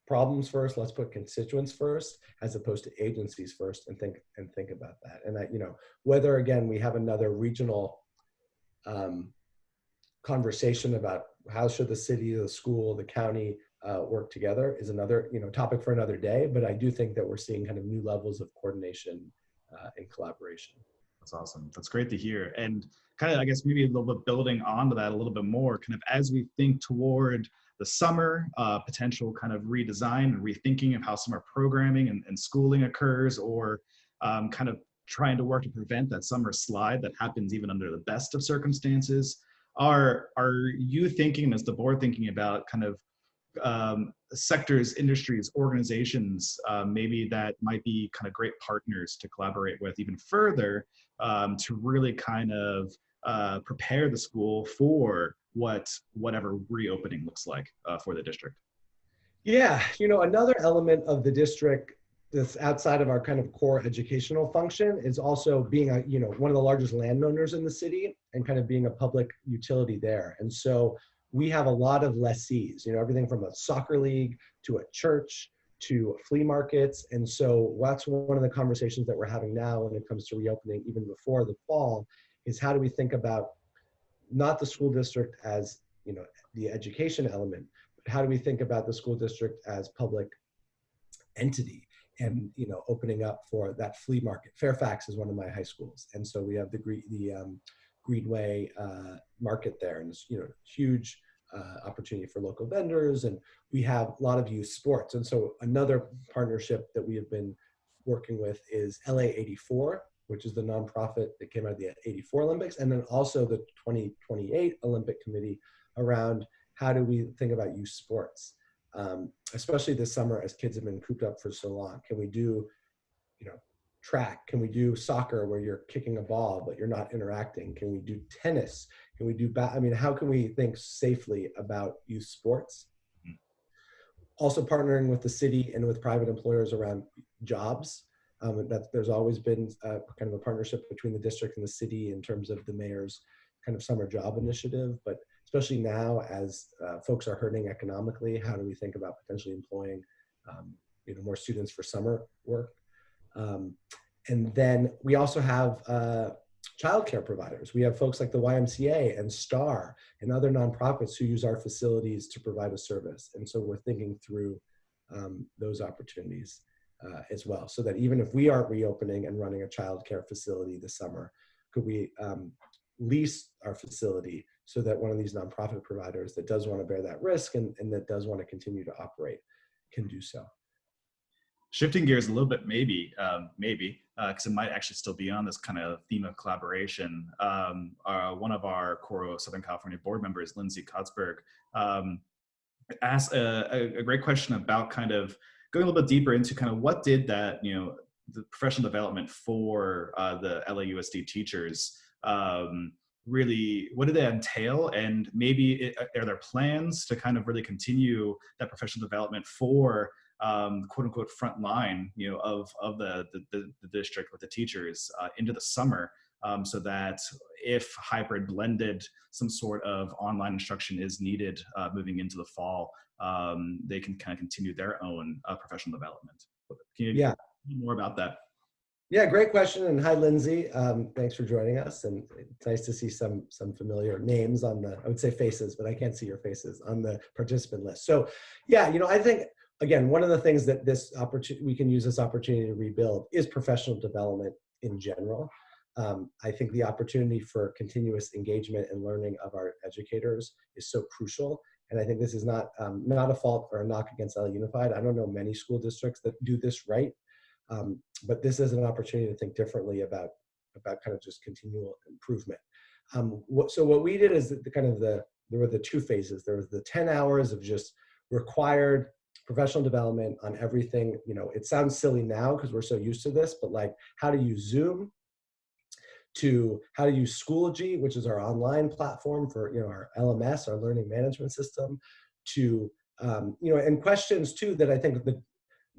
problems first, let's put constituents first, as opposed to agencies first, and think about that. And that, you know, whether again we have another regional conversation about how should the city, the school, the county work together is another, you know, topic for another day. But I do think that we're seeing kind of new levels of coordination and collaboration. That's awesome. That's great to hear. And kind of, I guess, maybe a little bit building onto that a little bit more, kind of as we think toward the summer, potential kind of redesign and rethinking of how summer programming and schooling occurs, or kind of trying to work to prevent that summer slide that happens even under the best of circumstances. Are you thinking, as the board, thinking about kind of sectors, industries, organizations, maybe that might be kind of great partners to collaborate with even further to really kind of prepare the school for whatever reopening looks like for the district? Yeah, you know, another element of the district that's outside of our kind of core educational function is also being a, you know, one of the largest landowners in the city and kind of being a public utility there. And so we have a lot of lessees, you know, everything from a soccer league to a church to flea markets. And so that's one of the conversations that we're having now when it comes to reopening, even before the fall, is how do we think about not the school district as, you know, the education element, but how do we think about the school district as public entity and, you know, opening up for that flea market. Fairfax is one of my high schools. And so we have the Greenway market there, and it's, you know, huge opportunity for local vendors, and we have a lot of youth sports. And so another partnership that we have been working with is LA84, which is the nonprofit that came out of the 84 Olympics, and then also the 2028 Olympic Committee around how do we think about youth sports, especially this summer as kids have been cooped up for so long. Can we do, you know, track? Can we do soccer where you're kicking a ball but you're not interacting? Can we do tennis? Can we do I mean, how can we think safely about youth sports? Mm-hmm. Also partnering with the city and with private employers around jobs. There's always been kind of a partnership between the district and the city in terms of the mayor's kind of summer job initiative, but especially now as folks are hurting economically, how do we think about potentially employing you know, more students for summer work? And then we also have childcare providers. We have folks like the YMCA and STAR and other nonprofits who use our facilities to provide a service. And so we're thinking through those opportunities as well, so that even if we aren't reopening and running a childcare facility this summer, could we lease our facility so that one of these nonprofit providers that does want to bear that risk and that does want to continue to operate can do so. Shifting gears a little bit, maybe, because it might actually still be on this kind of theme of collaboration. One of our Coro Southern California board members, Lindsay Kotzberg, asked a great question about kind of going a little bit deeper into kind of what did that, the professional development for the LAUSD teachers really, what did that entail? And maybe are there plans to kind of really continue that professional development for quote unquote front line, of the district with the teachers into the summer, so that if hybrid blended some sort of online instruction is needed moving into the fall, they can kind of continue their own professional development. Can you tell me more about that? Yeah, great question. And hi, Lindsay. Thanks for joining us. And it's nice to see some familiar names on the, I would say faces, but I can't see your faces on the participant list. So yeah, I think, again, one of the things that we can use this opportunity to rebuild is professional development in general. I think the opportunity for continuous engagement and learning of our educators is so crucial. And I think this is not a fault or a knock against LA Unified. I don't know many school districts that do this right. But this is an opportunity to think differently about kind of just continual improvement. So what we did is there were the two phases. There was the 10 hours of just required professional development on everything. It sounds silly now because we're so used to this, but like how to use Zoom, to how to use Schoology, which is our online platform for our LMS, our learning management system, to and questions too that I think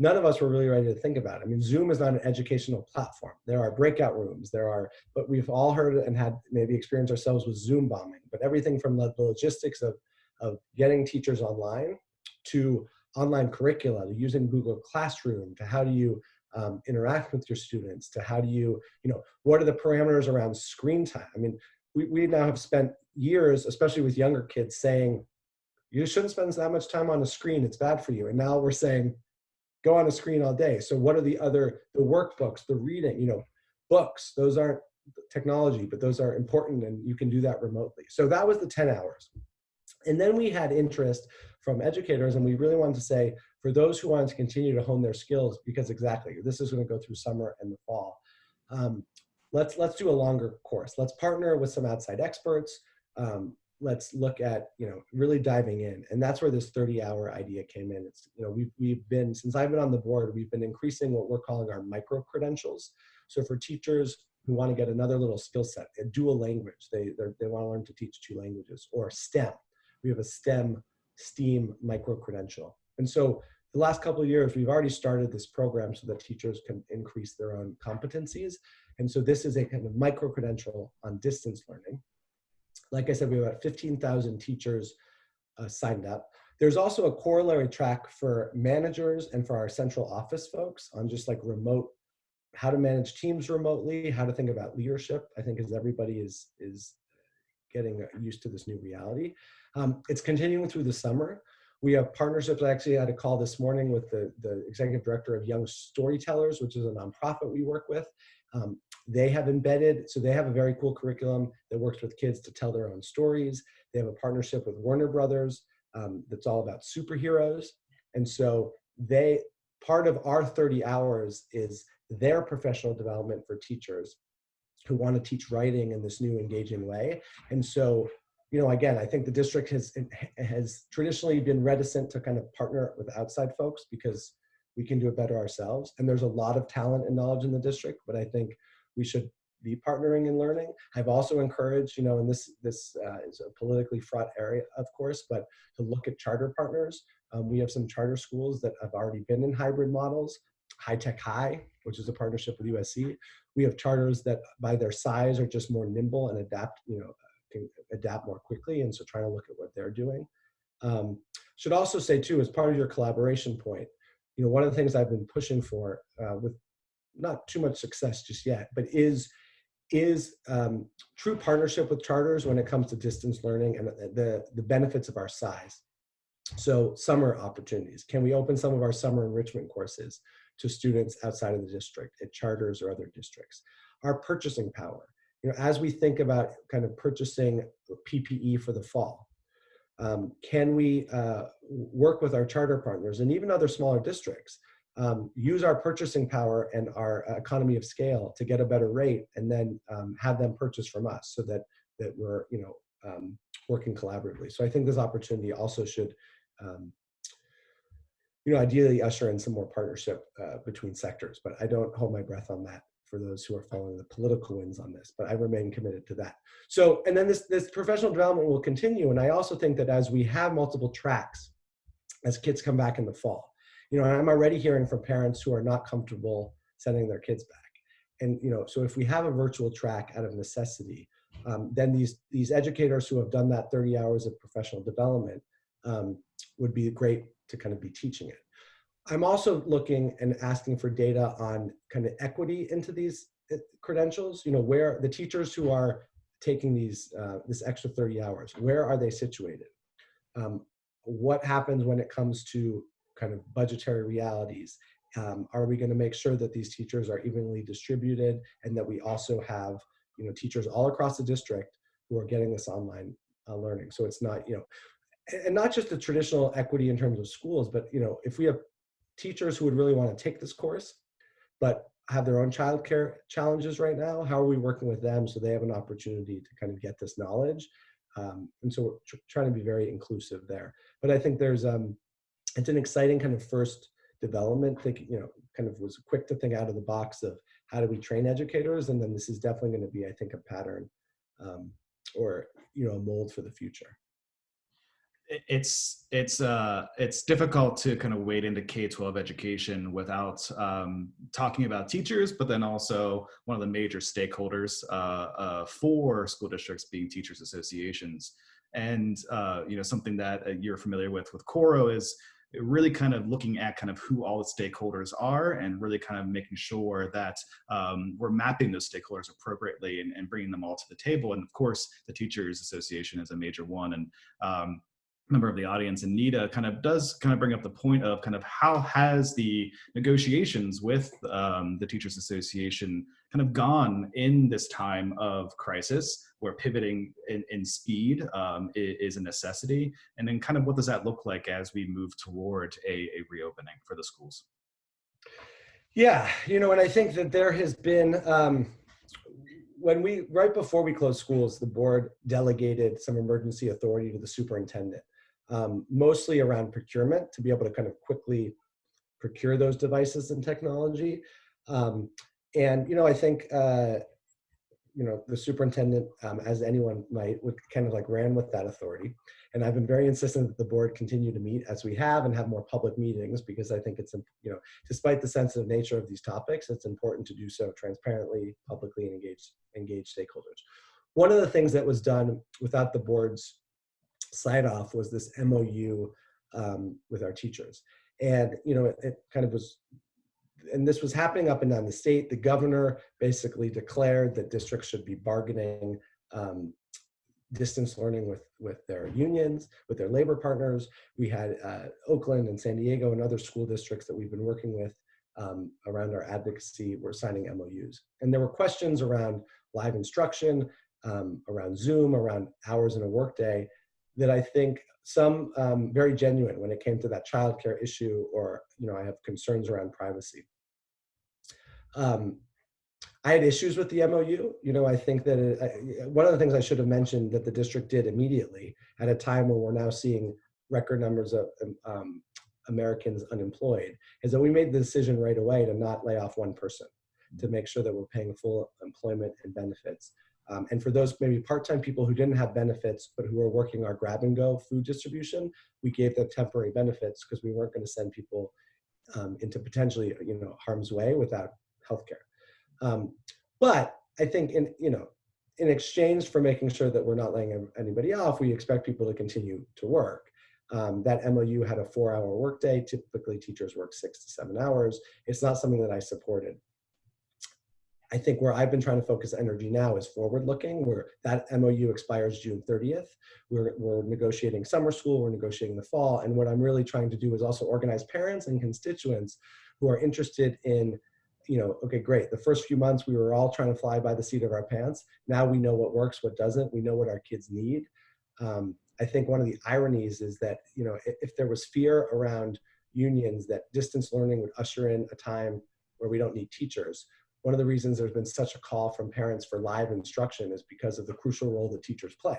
none of us were really ready to think about. I mean, Zoom is not an educational platform. There are breakout rooms, but we've all heard and had maybe experienced ourselves with Zoom bombing, but everything from the logistics of getting teachers online to online curricula, to using Google Classroom, to how do you interact with your students, to how do you, what are the parameters around screen time? I mean, we now have spent years, especially with younger kids, saying, you shouldn't spend that much time on a screen, it's bad for you. And now we're saying, go on a screen all day. So what are the workbooks, the reading, books, those aren't technology, but those are important and you can do that remotely. So that was the 10 hours. And then we had interest from educators and we really wanted to say, for those who wanted to continue to hone their skills, because exactly, this is going to go through summer and the fall, let's do a longer course. Let's partner with some outside experts. Let's look at, really diving in. And that's where this 30-hour idea came in. It's, we've been, since I've been on the board, we've been increasing what we're calling our micro-credentials. So for teachers who want to get another little skill set, a dual language, they want to learn to teach 2 languages, or STEM. We have a STEAM micro-credential. And so the last couple of years, we've already started this program so that teachers can increase their own competencies. And so this is a kind of micro-credential on distance learning. Like I said, we have about 15,000 teachers signed up. There's also a corollary track for managers and for our central office folks on just like remote, how to manage teams remotely, how to think about leadership, I think, as everybody is getting used to this new reality. It's continuing through the summer. We have partnerships. I actually had a call this morning with the executive director of Young Storytellers, which is a nonprofit we work with. They have embedded, so they have a very cool curriculum that works with kids to tell their own stories. They have a partnership with Warner Brothers that's all about superheroes. And so part of our 30 hours is their professional development for teachers who want to teach writing in this new engaging way. And so, again, I think the district has traditionally been reticent to kind of partner with outside folks because we can do it better ourselves. And there's a lot of talent and knowledge in the district, but I think we should be partnering and learning. I've also encouraged, and this is a politically fraught area, of course, but to look at charter partners. We have some charter schools that have already been in hybrid models. High Tech High, which is a partnership with USC. We have charters that by their size are just more nimble and can adapt more quickly. And so trying to look at what they're doing. Should also say too, as part of your collaboration point, one of the things I've been pushing for with not too much success just yet, but is is true partnership with charters when it comes to distance learning and the benefits of our size. So summer opportunities. Can we open some of our summer enrichment courses to students outside of the district at charters or other districts? Our purchasing power. As we think about kind of purchasing PPE for the fall, can we work with our charter partners and even other smaller districts, use our purchasing power and our economy of scale to get a better rate, and then have them purchase from us so that we're working collaboratively. So I think this opportunity also should ideally usher in some more partnership between sectors, but I don't hold my breath on that for those who are following the political winds on this, but I remain committed to that. So, and then this professional development will continue. And I also think that as we have multiple tracks, as kids come back in the fall, I'm already hearing from parents who are not comfortable sending their kids back. And, so if we have a virtual track out of necessity, then these educators who have done that 30 hours of professional development would be great to kind of be teaching it. I'm also looking and asking for data on kind of equity into these credentials, where the teachers who are taking these this extra 30 hours, where are they situated? What happens when it comes to kind of budgetary realities? Are we going to make sure that these teachers are evenly distributed, and that we also have teachers all across the district who are getting this online learning? So it's not, and not just the traditional equity in terms of schools, but if we have teachers who would really want to take this course, but have their own childcare challenges right now, how are we working with them so they have an opportunity to kind of get this knowledge? And so we're trying to be very inclusive there. But I think there's, it's an exciting kind of first development. Kind of was quick to think out of the box of how do we train educators, and then this is definitely going to be, I think, a pattern or a mold for the future. It's difficult to kind of wade into K-12 education without talking about teachers, but then also one of the major stakeholders for school districts being teachers associations. And something that you're familiar with Coro is really kind of looking at kind of who all the stakeholders are, and really kind of making sure that we're mapping those stakeholders appropriately and bringing them all to the table. And of course, the Teachers Association is a major one. And member of the audience, Anita, does bring up the point of kind of how has the negotiations with the Teachers Association kind of gone in this time of crisis, where pivoting in speed is a necessity, and then kind of what does that look like as we move toward a reopening for the schools? Yeah, and I think that there has been, right before we closed schools, the board delegated some emergency authority to the superintendent, mostly around procurement, to be able to kind of quickly procure those devices and technology. And, I think, the superintendent, as anyone might, would kind of like ran with that authority. And I've been very insistent that the board continue to meet as we have and have more public meetings, because I think it's, despite the sensitive nature of these topics, it's important to do so transparently, publicly, and engage stakeholders. One of the things that was done without the board's sign off was this MOU with our teachers. And, it kind of was, and this was happening up and down the state. The governor basically declared that districts should be bargaining distance learning with their unions, with their labor partners. We had Oakland and San Diego and other school districts that we've been working with around our advocacy were signing MOUs. And there were questions around live instruction, around Zoom, around hours in a workday, that I think some very genuine when it came to that childcare issue, or, I have concerns around privacy. I had issues with the MOU. I think that one of the things I should have mentioned that the district did immediately at a time when we're now seeing record numbers of Americans unemployed is that we made the decision right away to not lay off one person, to make sure that we're paying full employment and benefits. And for those maybe part-time people who didn't have benefits, but who were working our grab-and-go food distribution, we gave them temporary benefits because we weren't going to send people into potentially, harm's way without healthcare. But I think in exchange for making sure that we're not laying anybody off, we expect people to continue to work. That MOU had a 4-hour workday. Typically, teachers work 6 to 7 hours. It's not something that I supported. I think where I've been trying to focus energy now is forward looking, where that MOU expires June 30th. We're negotiating summer school, we're negotiating the fall. And what I'm really trying to do is also organize parents and constituents who are interested in, okay, great. The first few months we were all trying to fly by the seat of our pants. Now we know what works, what doesn't. We know what our kids need. I think one of the ironies is that, if there was fear around unions that distance learning would usher in a time where we don't need teachers, one of the reasons there's been such a call from parents for live instruction is because of the crucial role that teachers play.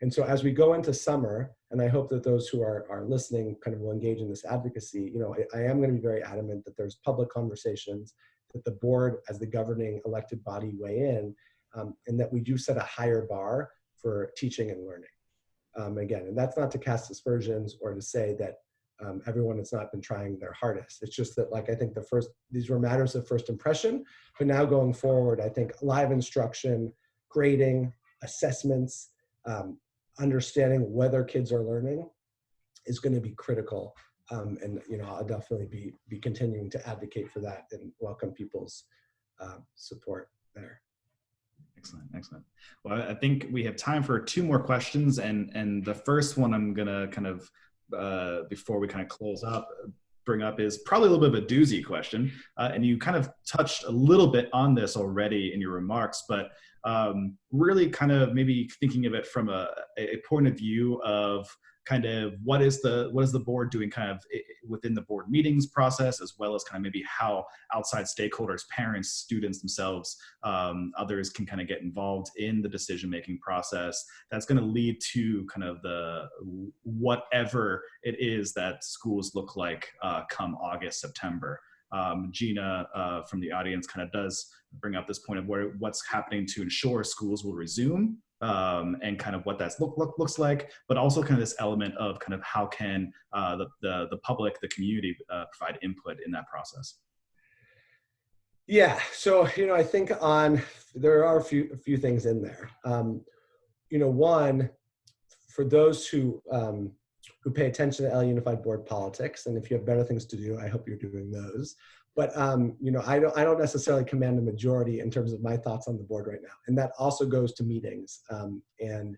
And so as we go into summer, and I hope that those who are listening kind of will engage in this advocacy, I am going to be very adamant that there's public conversations, that the board as the governing elected body weigh in, and that we do set a higher bar for teaching and learning. Again, and that's not to cast aspersions or to say that everyone has not been trying their hardest. It's just that, I think these were matters of first impression, but now going forward, I think live instruction, grading, assessments, understanding whether kids are learning is going to be critical. And I'll definitely be continuing to advocate for that and welcome people's support there. Excellent, excellent. Well, I think we have time for 2 more questions, and the first one I'm gonna kind of before we kind of close up, bring up is probably a little bit of a doozy question, and you kind of touched a little bit on this already in your remarks, but really kind of maybe thinking of it from a point of view of kind of what is the board doing kind of within the board meetings process, as well as kind of maybe how outside stakeholders, parents, students themselves, others can kind of get involved in the decision-making process that's going to lead to kind of the whatever it is that schools look like come August, September. Gina from the audience kind of does bring up this point of what's happening to ensure schools will resume, and kind of what that looks like, but also kind of this element of kind of how can the public, the community provide input in that process. Yeah, so I think there are a few things in there. One, for those who pay attention to LA Unified Board politics, and if you have better things to do, I hope you're doing those. But I don't necessarily command a majority in terms of my thoughts on the board right now, and that also goes to meetings. And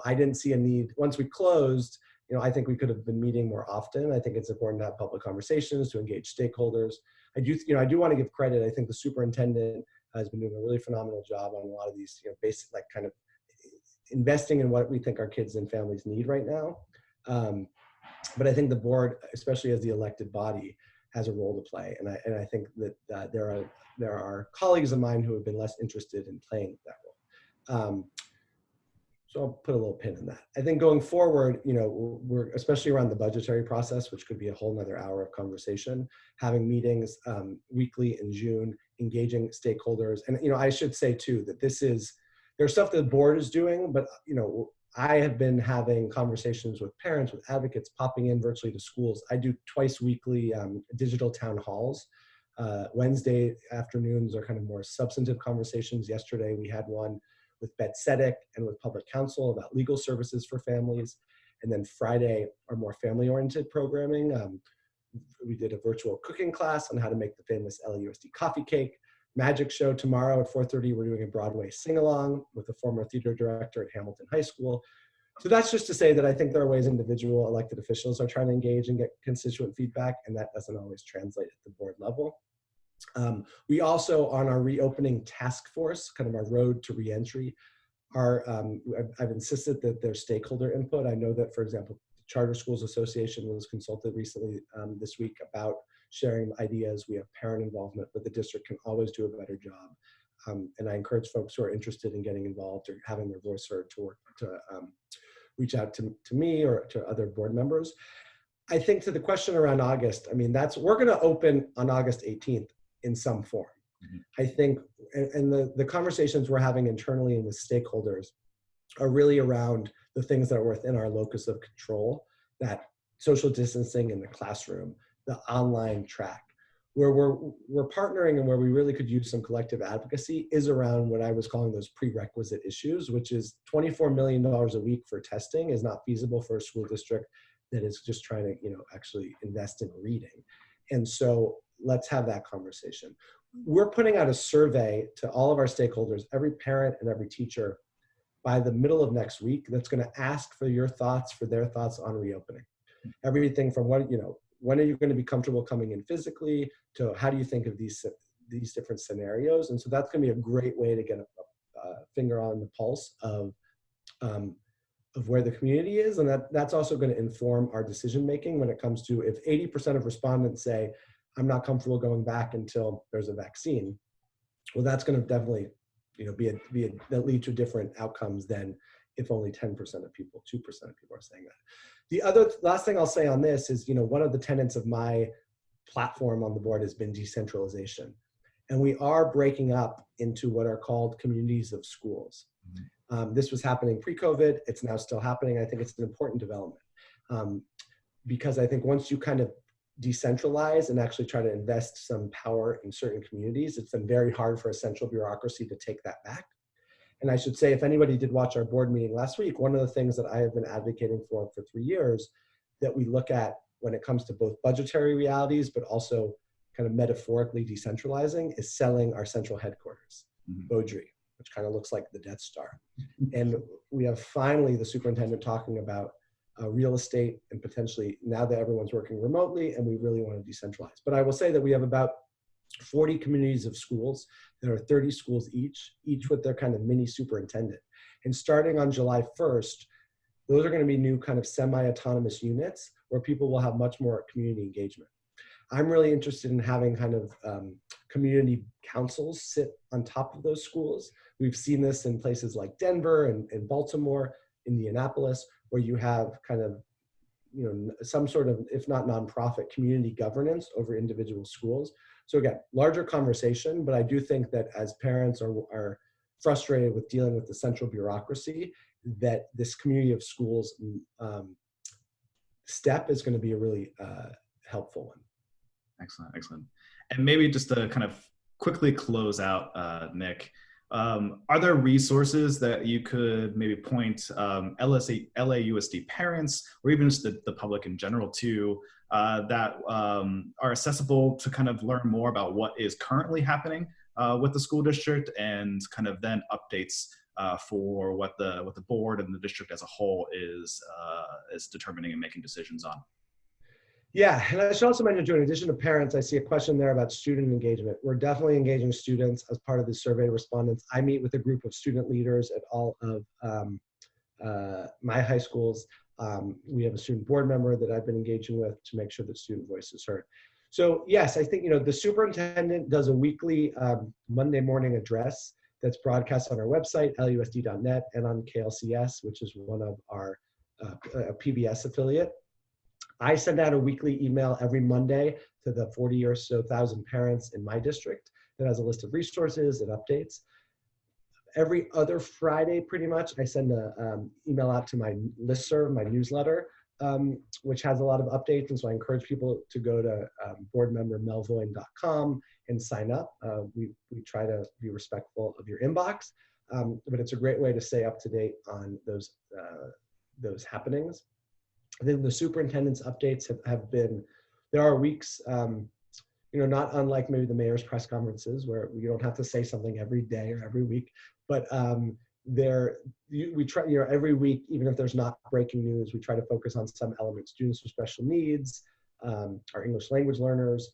I didn't see a need once we closed. I think we could have been meeting more often. I think it's important to have public conversations, to engage stakeholders. I do want to give credit. I think the superintendent has been doing a really phenomenal job on a lot of these, basic, kind of investing in what we think our kids and families need right now. But I think the board, especially as the elected body, has a role to play, and I think that there are colleagues of mine who have been less interested in playing that role. So I'll put a little pin in that. I think going forward, we're especially around the budgetary process, which could be a whole nother hour of conversation, having meetings weekly in June, engaging stakeholders. And, I should say too, that there's stuff that the board is doing, but, I have been having conversations with parents, with advocates, popping in virtually to schools. I do twice weekly digital town halls. Wednesday afternoons are kind of more substantive conversations. Yesterday we had one with BetCedic and with Public Counsel about legal services for families. And then Friday are more family-oriented programming. We did a virtual cooking class on how to make the famous LAUSD coffee cake. Magic show tomorrow at 4:30. We're doing a Broadway sing-along with the former theater director at Hamilton High School. So that's just to say that I think there are ways individual elected officials are trying to engage and get constituent feedback, and that doesn't always translate at the board level. We also, on our reopening task force, kind of our road to reentry, I've insisted that there's stakeholder input. I know that, for example, the Charter Schools Association was consulted recently this week about sharing ideas. We have parent involvement, but the district can always do a better job. And I encourage folks who are interested in getting involved or having their voice heard to reach out to me or to other board members. I think to the question around August, we're going to open on August 18th in some form. Mm-hmm. I think, and the conversations we're having internally and with stakeholders are really around the things that are within our locus of control, that social distancing in the classroom, the online track. Where we're partnering and where we really could use some collective advocacy is around what I was calling those prerequisite issues, which is $24 million a week for testing is not feasible for a school district that is just trying to, actually invest in reading. And so let's have that conversation. We're putting out a survey to all of our stakeholders, every parent and every teacher, by the middle of next week, that's going to ask for your thoughts, for their thoughts on reopening. Everything from what, when are you going to be comfortable coming in physically, to how do you think of these different scenarios? And so that's going to be a great way to get a finger on the pulse of where the community is. And that's also going to inform our decision making when it comes to, if 80% of respondents say, I'm not comfortable going back until there's a vaccine, well, that's going to definitely that lead to different outcomes than if only 10% of people, 2% of people are saying that. The other last thing I'll say on this is, one of the tenets of my platform on the board has been decentralization. And we are breaking up into what are called communities of schools. This was happening pre-COVID. It's now still happening. I think it's an important development because I think once you kind of decentralize and actually try to invest some power in certain communities, it's been very hard for a central bureaucracy to take that back. And I should say, if anybody did watch our board meeting last week, one of the things that I have been advocating for 3 years that we look at when it comes to both budgetary realities, but also kind of metaphorically decentralizing, is selling our central headquarters, Beaudry, which kind of looks like the Death Star. And we have finally the superintendent talking about real estate and potentially, now that everyone's working remotely, and we really want to decentralize. But I will say that we have about 40 communities of schools. There are 30 schools each with their kind of mini superintendent. And starting on July 1st, those are going to be new kind of semi-autonomous units where people will have much more community engagement. I'm really interested in having kind of community councils sit on top of those schools. We've seen this in places like Denver and Baltimore, Indianapolis, where you have kind of, some sort of, if not nonprofit, community governance over individual schools. So again, larger conversation, but I do think that as parents are frustrated with dealing with the central bureaucracy, that this community of schools step is going to be a really helpful one. Excellent, excellent. And maybe just to kind of quickly close out, Nick, are there resources that you could maybe point LAUSD parents, or even just the public in general to, that are accessible to kind of learn more about what is currently happening with the school district, and kind of then updates for what the board and the district as a whole is determining and making decisions on? Yeah, and I should also mention too, in addition to parents, I see a question there about student engagement. We're definitely engaging students as part of the survey respondents. I meet with a group of student leaders at all of my high schools. We have a student board member that I've been engaging with to make sure that student voice is heard. So yes, I think, the superintendent does a weekly Monday morning address that's broadcast on our website, lausd.net, and on KLCS, which is one of our PBS affiliate. I send out a weekly email every Monday to the 40 or so thousand parents in my district that has a list of resources and updates. Every other Friday, pretty much, I send an email out to my listserv, my newsletter, which has a lot of updates. And so I encourage people to go to boardmembermelvoin.com and sign up. We try to be respectful of your inbox, but it's a great way to stay up to date on those happenings. I think the superintendent's updates have been, there are weeks, not unlike maybe the mayor's press conferences where you don't have to say something every day or every week, but we try, every week, even if there's not breaking news, we try to focus on some element, students with special needs, our English language learners,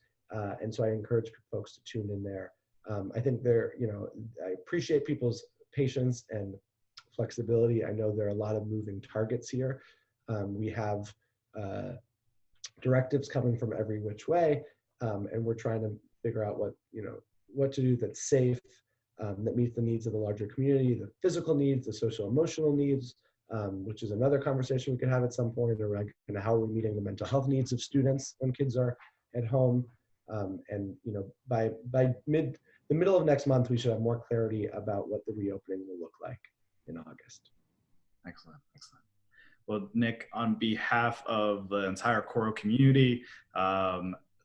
and so I encourage folks to tune in there. I think I appreciate people's patience and flexibility. I know there are a lot of moving targets here. We have directives coming from every which way, and we're trying to figure out what to do that's safe, that meets the needs of the larger community, the physical needs, the social emotional needs, which is another conversation we could have at some point around how are we meeting the mental health needs of students when kids are at home. And by the middle of next month, we should have more clarity about what the reopening will look like in August. Excellent, excellent. Well, Nick, on behalf of the entire Coro community,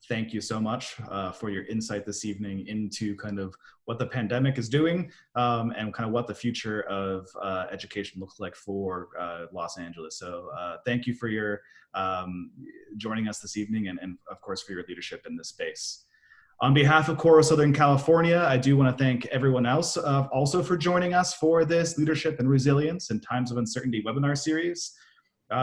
thank you so much for your insight this evening into kind of what the pandemic is doing and kind of what the future of education looks like for Los Angeles. So thank you for your joining us this evening and of course for your leadership in this space. On behalf of Coro Southern California, I do want to thank everyone else also for joining us for this Leadership and Resilience in Times of Uncertainty webinar series.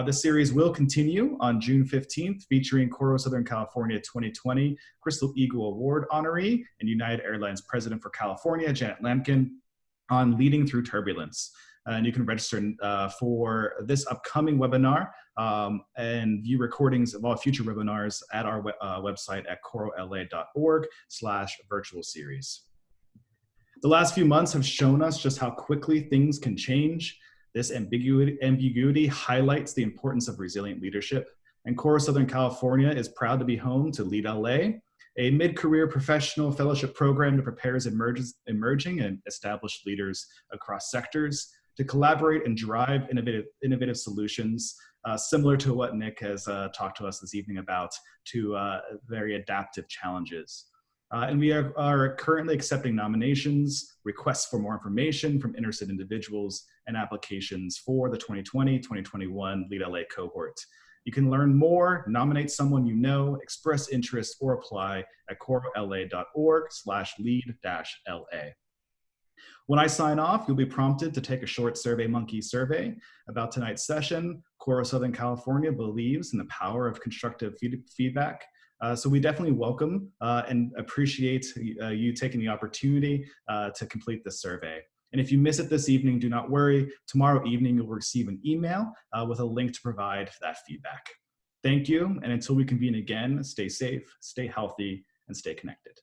This series will continue on June 15th, featuring Coro Southern California 2020 Crystal Eagle Award honoree and United Airlines President for California, Janet Lampkin, on Leading Through Turbulence. And you can register for this upcoming webinar and view recordings of all future webinars at our website at corola.org/virtual series. The last few months have shown us just how quickly things can change. This ambiguity highlights the importance of resilient leadership. And Coro Southern California is proud to be home to Lead LA, a mid-career professional fellowship program that prepares emerging and established leaders across sectors to collaborate and drive innovative solutions, similar to what Nick has talked to us this evening about, to very adaptive challenges. And we are currently accepting nominations, requests for more information from interested individuals, and applications for the 2020-2021 Lead LA cohort. You can learn more, nominate someone you know, express interest, or apply at corola.org/lead-LA. When I sign off, you'll be prompted to take a short SurveyMonkey survey about tonight's session. Coro Southern California believes in the power of constructive feedback. So we definitely welcome and appreciate you taking the opportunity to complete this survey. And if you miss it this evening, do not worry. Tomorrow evening, you'll receive an email with a link to provide that feedback. Thank you, and until we convene again, stay safe, stay healthy, and stay connected.